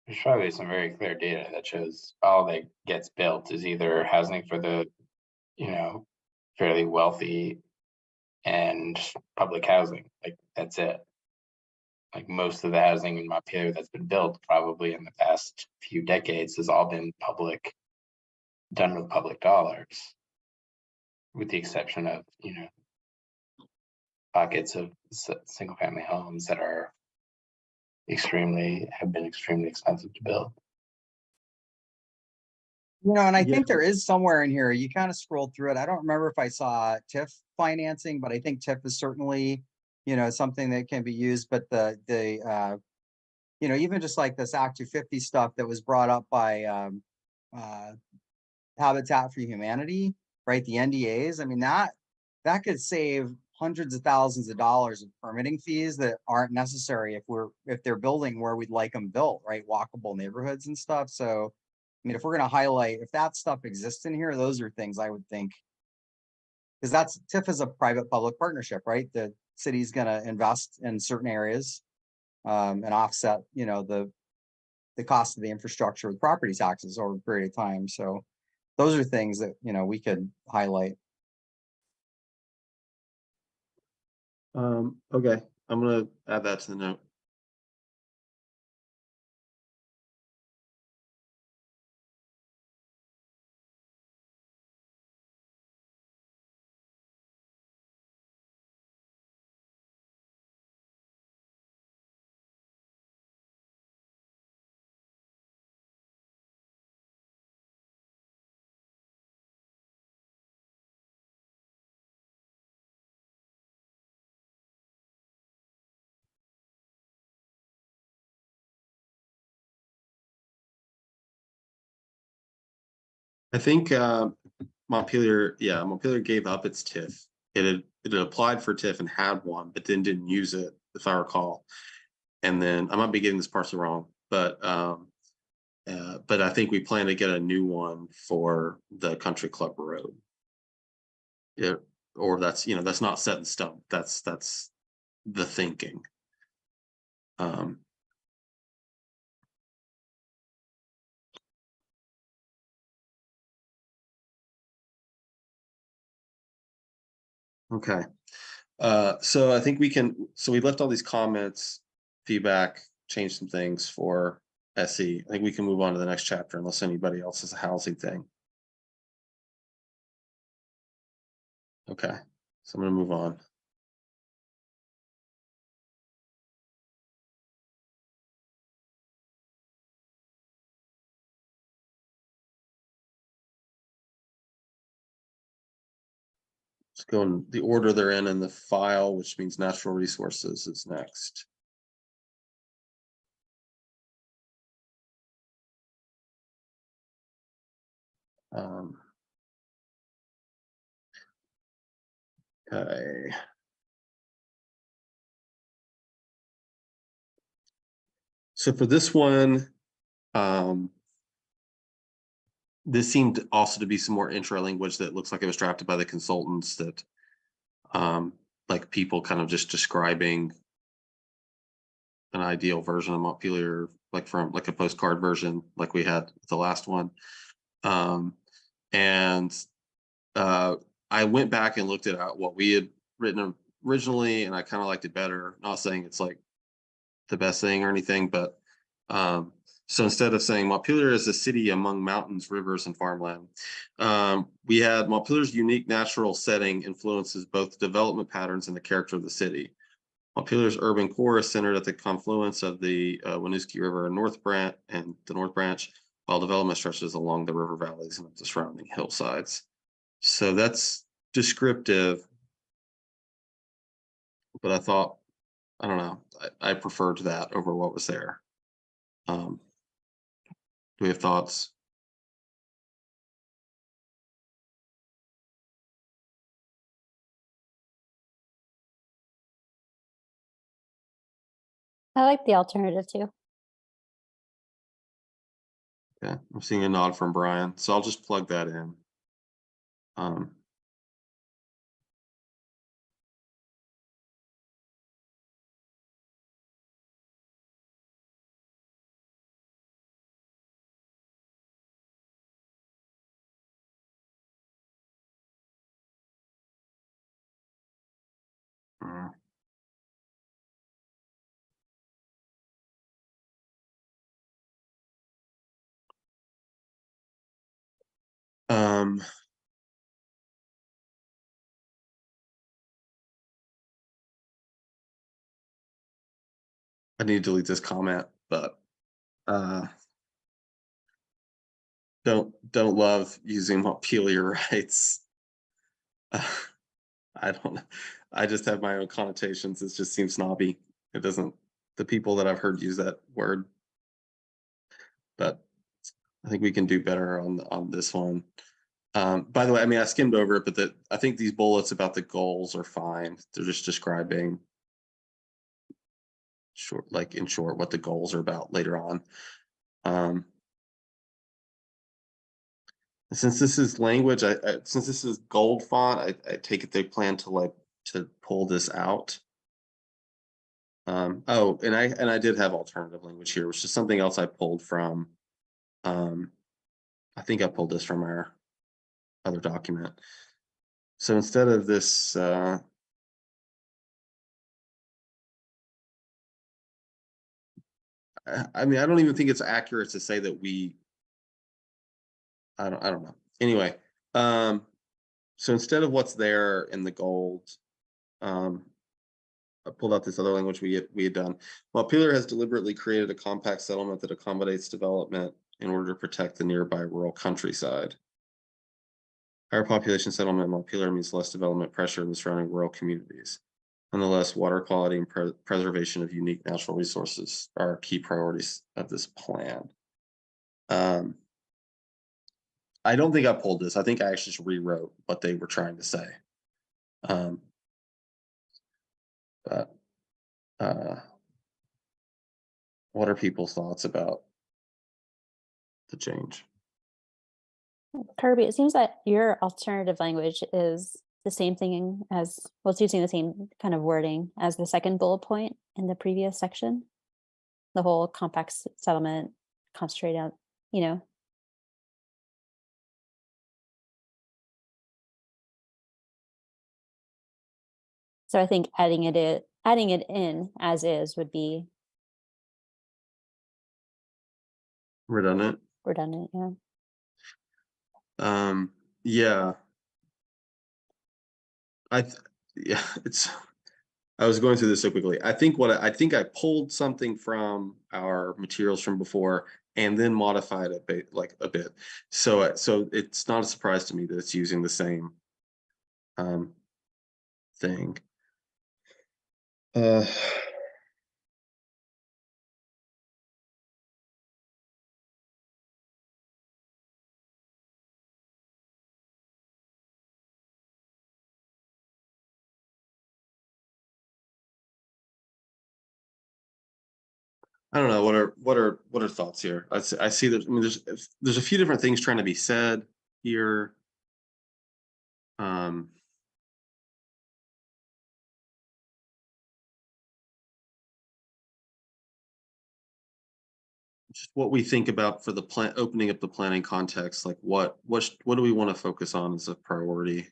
there's probably some very clear data that shows all that gets built is either housing for the, fairly wealthy and public housing. Like that's it. Like most of the housing in Montpelier that's been built probably in the past few decades has all been done with public dollars, with the exception of, pockets of single family homes that have been extremely expensive to build. and I Yeah. think there is somewhere in here, you kind of scrolled through it. I don't remember if I saw TIF financing, but I think TIF is certainly, something that can be used. But even just like this Act 250 stuff that was brought up by Habitat for Humanity, right? The NDAs. I mean, that could save hundreds of thousands of dollars of permitting fees that aren't necessary if they're building where we'd like them built, right? Walkable neighborhoods and stuff. So, I mean, if we're going to highlight, if that stuff exists in here, those are things I would think, because TIF is a private public partnership, right? The city's going to invest in certain areas and offset, the cost of the infrastructure with property taxes over a period of time. So those are things that, we could highlight. Okay, I'm gonna add that to the note. I think Montpelier gave up its TIF. It had applied for TIF and had one, but then didn't use it, if I recall. And then I might be getting this partially wrong, but I think we plan to get a new one for the Country Club Road. Yeah, or that's not set in stone. That's the thinking. Okay. So I think we left all these comments, feedback, changed some things for SE. I think we can move on to the next chapter unless anybody else has a housing thing. Okay, so I'm gonna move on. Let's go in the order they're in the file, which means natural resources is next. Okay. So for this one, this seemed also to be some more intro language that looks like it was drafted by the consultants that like people kind of just describing an ideal version of Montpelier, like from like a postcard version, like we had the last one. And I went back and looked at what we had written originally, and I kind of liked it better. Not saying it's like the best thing or anything, but so instead of saying Montpelier is a city among mountains, rivers, and farmland, we had Montpelier's unique natural setting influences both development patterns and the character of the city. Montpelier's urban core is centered at the confluence of the Winooski River and the North Branch, while development stretches along the river valleys and up the surrounding hillsides. So that's descriptive, but I thought, I don't know, I preferred that over what was there. Do we have thoughts? I like the alternative too. Yeah, I'm seeing a nod from Brian, so I'll just plug that in. Mm. I need to delete this comment, but don't love using Montpelier rights. I don't know. I just have my own connotations. It just seems snobby. It doesn't, the people that I've heard use that word, but I think we can do better on this one. By the way, I mean, I skimmed over it, but I think these bullets about the goals are fine. They're just describing in short, what the goals are about later on. Since this is language, since this is gold font, I take it they plan to pull this out. Oh, and I did have alternative language here, which is something else I pulled from. I think I pulled this from our other document. So instead of this, I mean, I don't even think it's accurate to say that I don't know. Anyway, so instead of what's there in the gold, I pulled out this other language we had done. Montpelier has deliberately created a compact settlement that accommodates development in order to protect the nearby rural countryside. Higher population settlement in Montpelier means less development pressure in the surrounding rural communities. Nonetheless, water quality and preservation of unique natural resources are key priorities of this plan. I don't think I pulled this. I think I actually just rewrote what they were trying to say. But what are people's thoughts about the change? Kirby, it seems that your alternative language is the same thing as, well, it's using the same kind of wording as the second bullet point in the previous section. The whole complex settlement, concentrate out, you know. So I think adding it in as is would be Redundant. redundant, yeah. Yeah. Yeah, I was going through this so quickly. I think I think I pulled something from our materials from before and then modified it a bit. So it's not a surprise to me that it's using the same thing. I don't know. What are thoughts here? I see that. I mean, there's a few different things trying to be said here. Just what we think about for the plan, opening up the planning context. Like what do we want to focus on as a priority?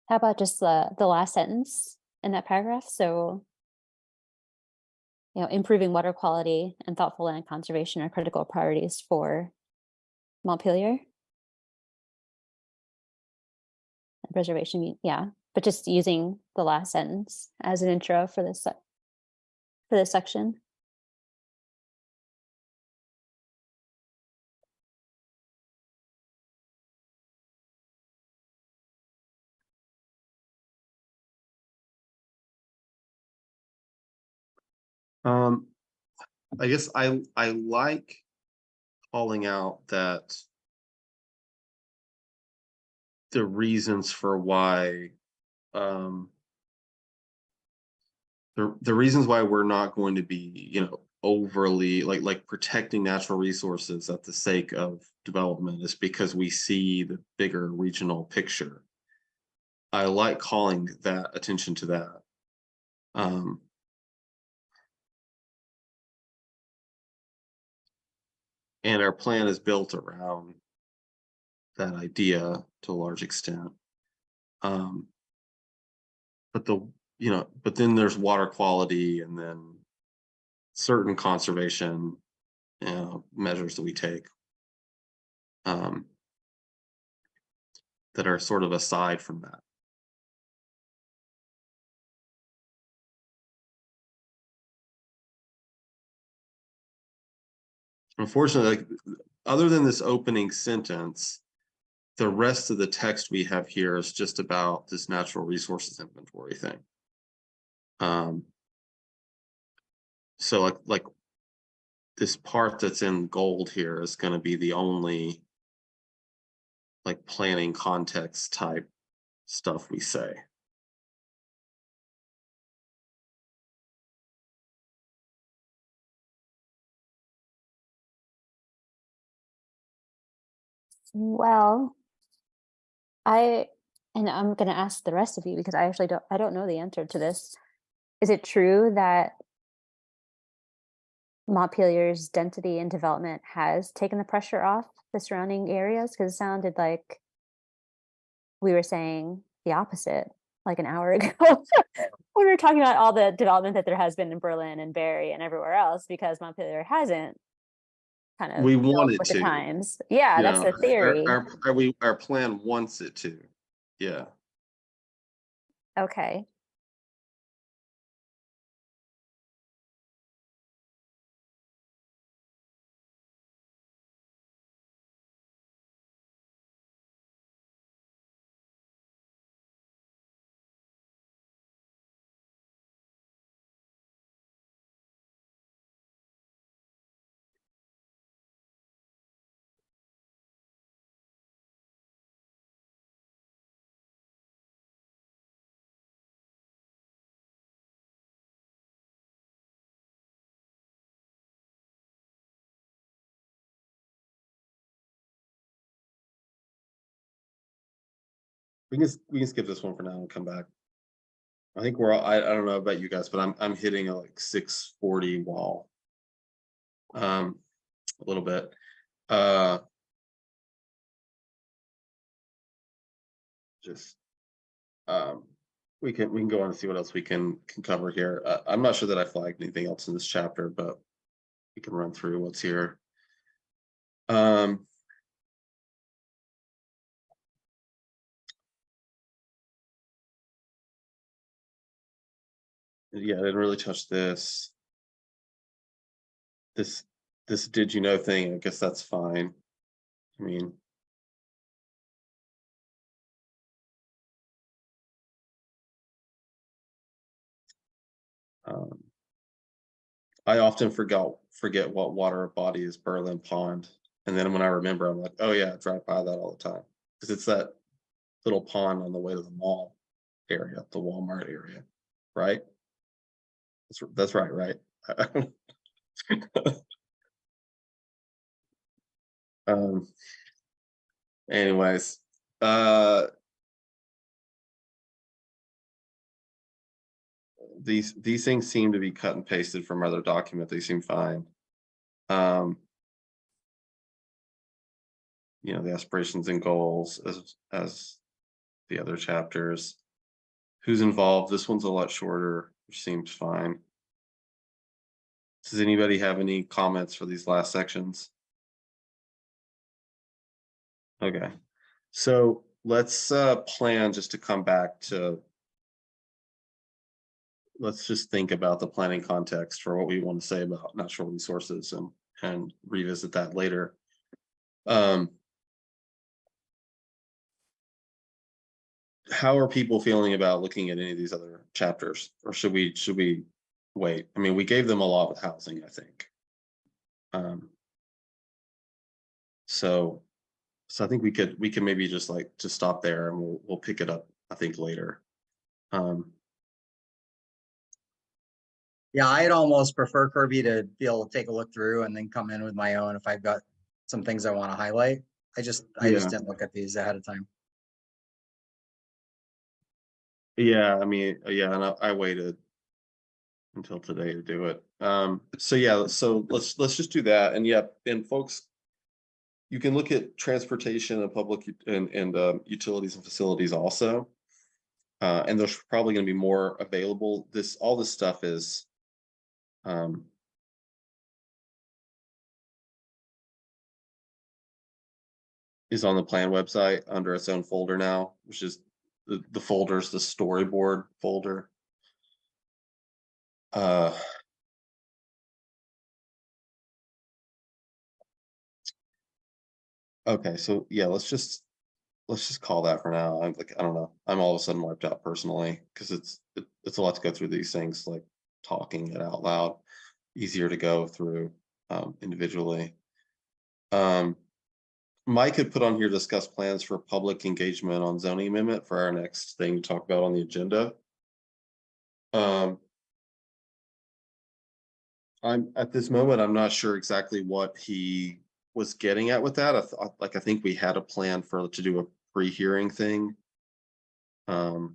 How about just the last sentence in that paragraph? So, you know, improving water quality and thoughtful land conservation are critical priorities for Montpelier. And preservation, yeah, but just using the last sentence as an intro for this section. I guess I like calling out that the reasons for why the reasons why we're not going to be, you know, overly like protecting natural resources at the sake of development is because we see the bigger regional picture. I like calling that attention to that. And our plan is built around that idea to a large extent. But but then there's water quality and then certain conservation, you know, measures that we take that are sort of aside from that. Unfortunately, like, other than this opening sentence, the rest of the text we have here is just about this natural resources inventory thing. So like this part that's in gold here is going to be the only like planning context type stuff we say. Well, I'm going to ask the rest of you because I don't know the answer to this. Is it true that Montpelier's density and development has taken the pressure off the surrounding areas? Because it sounded like we were saying the opposite like an hour ago when we were talking about all the development that there has been in Berlin and Barrie and everywhere else, because Montpelier hasn't kind of We built want it with the to. times. Yeah, You that's know, the theory. our plan wants it to. Yeah. Okay. We can skip this one for now and come back. I think I don't know about you guys, but I'm hitting a like 640 wall. A little bit. Just we can go on and see what else we can cover here. I'm not sure that I flagged anything else in this chapter, but we can run through what's here. Yeah, I didn't really touch this. This did you know thing, I guess that's fine. I mean, I often forget what water body is Berlin Pond. And then when I remember, I'm like, oh yeah, I drive by that all the time. Because it's that little pond on the way to the mall area, the Walmart area, right? That's right, right? um anyways, these things seem to be cut and pasted from other document. They seem fine. You know, the aspirations and goals as the other chapters. Who's involved? This one's a lot shorter, which seems fine. Does anybody have any comments for these last sections? Okay, so let's plan just to come back to, let's just think about the planning context for what we want to say about natural resources and revisit that later. How are people feeling about looking at any of these other chapters, or should we wait? I mean, we gave them a lot with housing, I think. So I think we can maybe just stop there, and we'll pick it up, I think, later. Yeah, I'd almost prefer Kirby to be able to take a look through and then come in with my own if I've got some things I want to highlight. I just Yeah. didn't look at these ahead of time. Yeah, I mean, yeah, and I waited until today to do it. So yeah, so let's just do that. And yeah, and folks, you can look at transportation and public and utilities and facilities also. And there's probably going to be more available. All this stuff is on the plan website under its own folder now, which is the folder's the storyboard folder. Okay, so yeah, let's just call that for now. I'm like, I don't know. I'm all of a sudden wiped out personally because it's a lot to go through these things, like talking it out loud. Easier to go through individually. Mike had put on here, discuss plans for public engagement on zoning amendment for our next thing to talk about on the agenda. I'm at this moment, I'm not sure exactly what he was getting at with that. I think we had a plan to do a pre-hearing thing. Does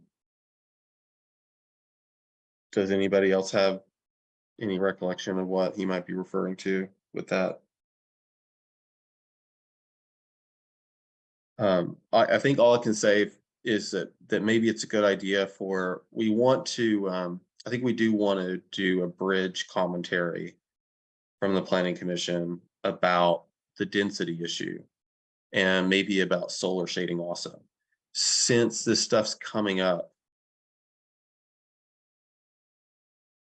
anybody else have any recollection of what he might be referring to with that? I think all I can say is that maybe it's a good idea we want to, I think we do want to do a bridge commentary from the planning commission about the density issue and maybe about solar shading also. Since this stuff's coming up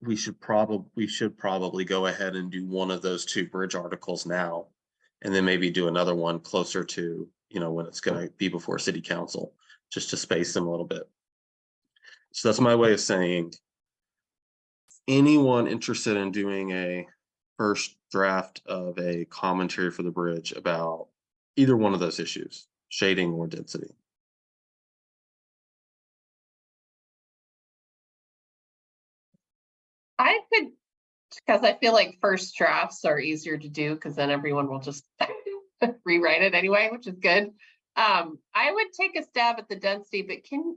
we should probably go ahead and do one of those two bridge articles now, and then maybe do another one closer to, when it's gonna be before city council, just to space them a little bit. So that's my way of saying, anyone interested in doing a first draft of a commentary for the bridge about either one of those issues, shading or density? I could, because I feel like first drafts are easier to do because then everyone will just rewrite it anyway, which is good. I would take a stab at the density, but can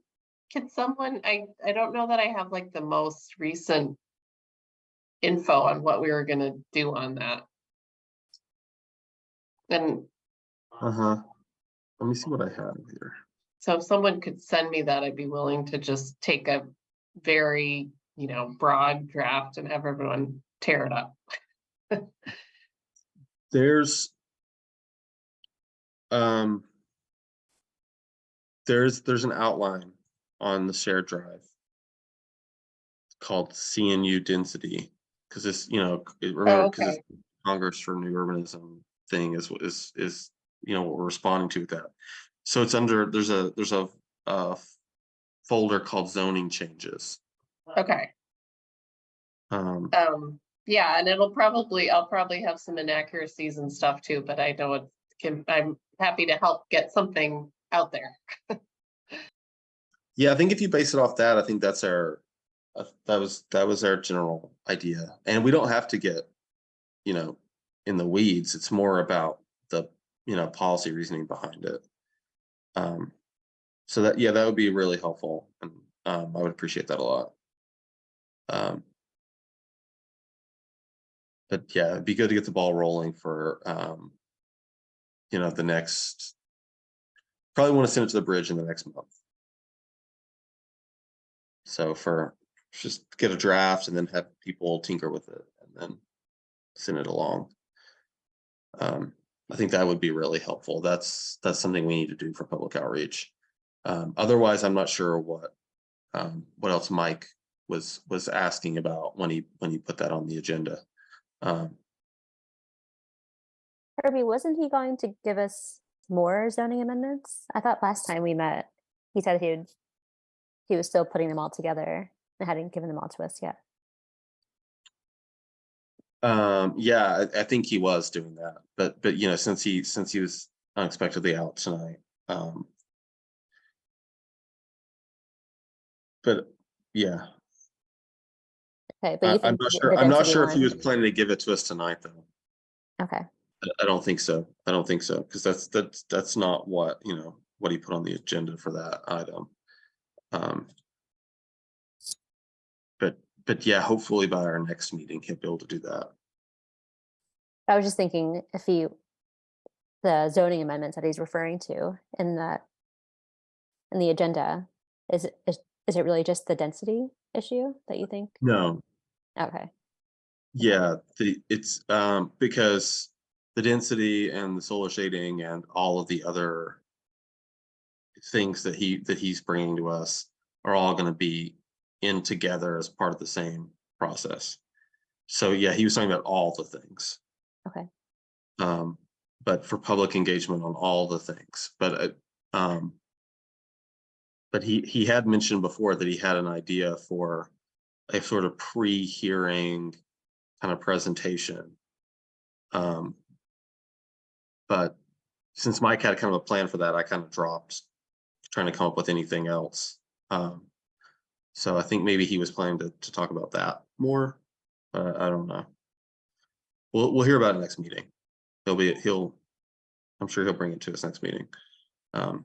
someone, I don't know that I have like the most recent info on what we were gonna do on that. And Let me see what I have here. so if someone could send me that, I'd be willing to just take a very, broad draft and have everyone tear it up. There's there's an outline on the shared drive called CNU density, because this, remember, because Okay. it's Congress for New Urbanism thing is what we're responding to with that. So it's under, there's a folder called zoning changes. Okay. Yeah, and I'll probably have some inaccuracies and stuff too, but I know I'm happy to help get something out there. Yeah, I think if you base it off that, I think that's our that was our general idea, and we don't have to get in the weeds. It's more about the policy reasoning behind it. So that would be really helpful, and I would appreciate that a lot. But yeah, it'd be good to get the ball rolling for the next. Probably want to send it to the bridge in the next month. So just get a draft and then have people tinker with it and then send it along. I think that would be really helpful. That's something we need to do for public outreach. Otherwise, I'm not sure what else Mike was asking about when he put that on the agenda. Herbie, wasn't he going to give us more zoning amendments? I thought last time we met, he said he was still putting them all together and hadn't given them all to us yet. Yeah, I think he was doing that, but since he was unexpectedly out tonight, but yeah. Okay, but you I'm think not the sure. I'm not density sure if he one- was planning to give it to us tonight, though. Okay. I don't think so. Because that's not what what he put on the agenda for that item. But yeah, hopefully by our next meeting he'll be able to do that. I was just thinking if the zoning amendments that he's referring to in the agenda, is it really just the density issue that you think? No. Okay. Yeah, it's because the density and the solar shading and all of the other things that he's bringing to us are all going to be in together as part of the same process. So yeah, he was talking about all the things. Okay. But for public engagement on all the things, but he had mentioned before that he had an idea for a sort of pre-hearing kind of presentation. But since Mike had kind of a plan for that, I kind of dropped trying to come up with anything else. So I think maybe he was planning to talk about that more. I don't know. We'll hear about it next meeting. I'm sure he'll bring it to us next meeting. But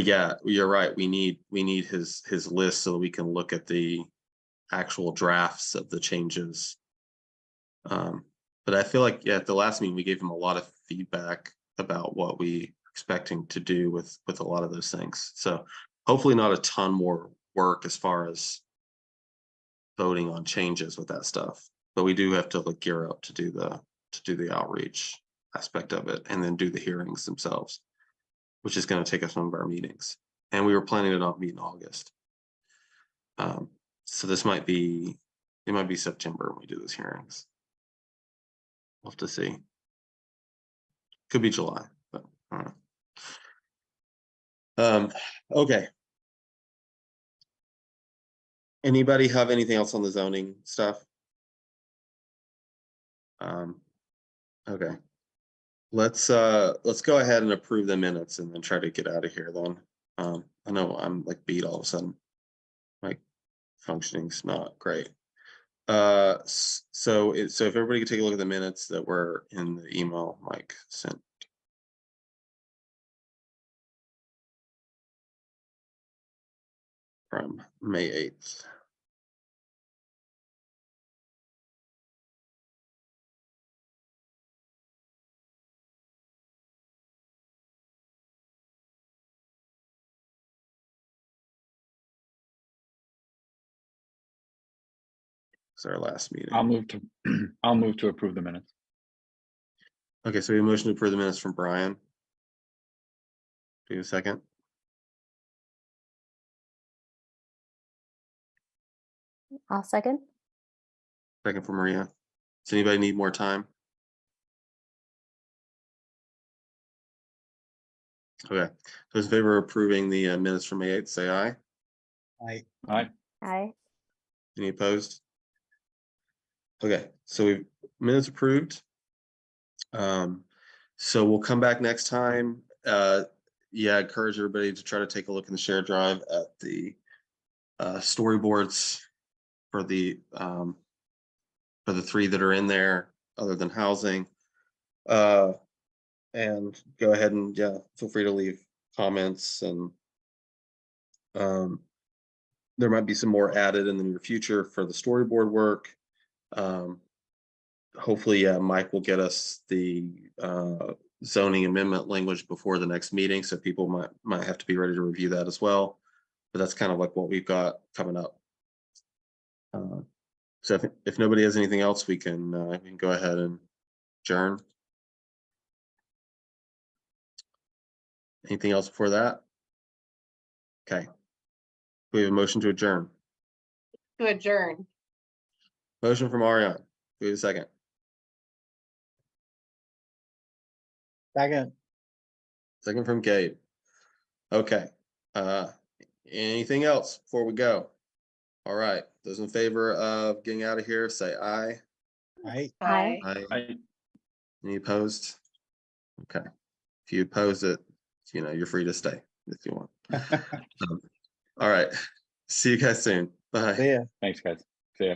yeah, you're right. We need his list so that we can look at the actual drafts of the changes. But I feel like at the last meeting we gave him a lot of feedback about what we expecting to do with a lot of those things. So hopefully not a ton more work as far as voting on changes with that stuff. But we do have to gear up to do the outreach aspect of it and then do the hearings themselves, which is going to take us some of our meetings. And we were planning to not meet in August. So So this might be, it might be September when we do those hearings. We'll have to see. Could be July, but I don't know. Okay. Anybody have anything else on the zoning stuff? Okay. Let's go ahead and approve the minutes and then try to get out of here then. I know I'm like beat all of a sudden. Like functioning's not great. So if everybody could take a look at the minutes that were in the email Mike sent. From May 8th. It's our last meeting. I'll move to approve the minutes. Okay, so we have a motion to approve the minutes from Brian. Do you have a second? I'll second. Second from Maria. Does anybody need more time? Okay, those in favor of approving the minutes from May 8th, say aye. Aye. Aye. Any opposed? Okay, so we've minutes approved. So we'll come back next time. Yeah, I encourage everybody to try to take a look in the shared drive at the storyboards for the 3 that are in there, other than housing. And go ahead and feel free to leave comments, and there might be some more added in the near future for the storyboard work. Hopefully, Mike will get us the zoning amendment language before the next meeting, so people might have to be ready to review that as well. But that's kind of like what we've got coming up. So if nobody has anything else, we can go ahead and adjourn. Anything else before that? Okay. We have a motion to adjourn. To adjourn. Motion from Ariane. We have a second. Second. Second from Gabe. Okay. Anything else before we go? All right. Those in favor of getting out of here, say aye. Aye. Aye. Aye. Any opposed? Okay. If you oppose it, you're free to stay if you want. All right. See you guys soon. Bye. See ya. Thanks, guys. See ya.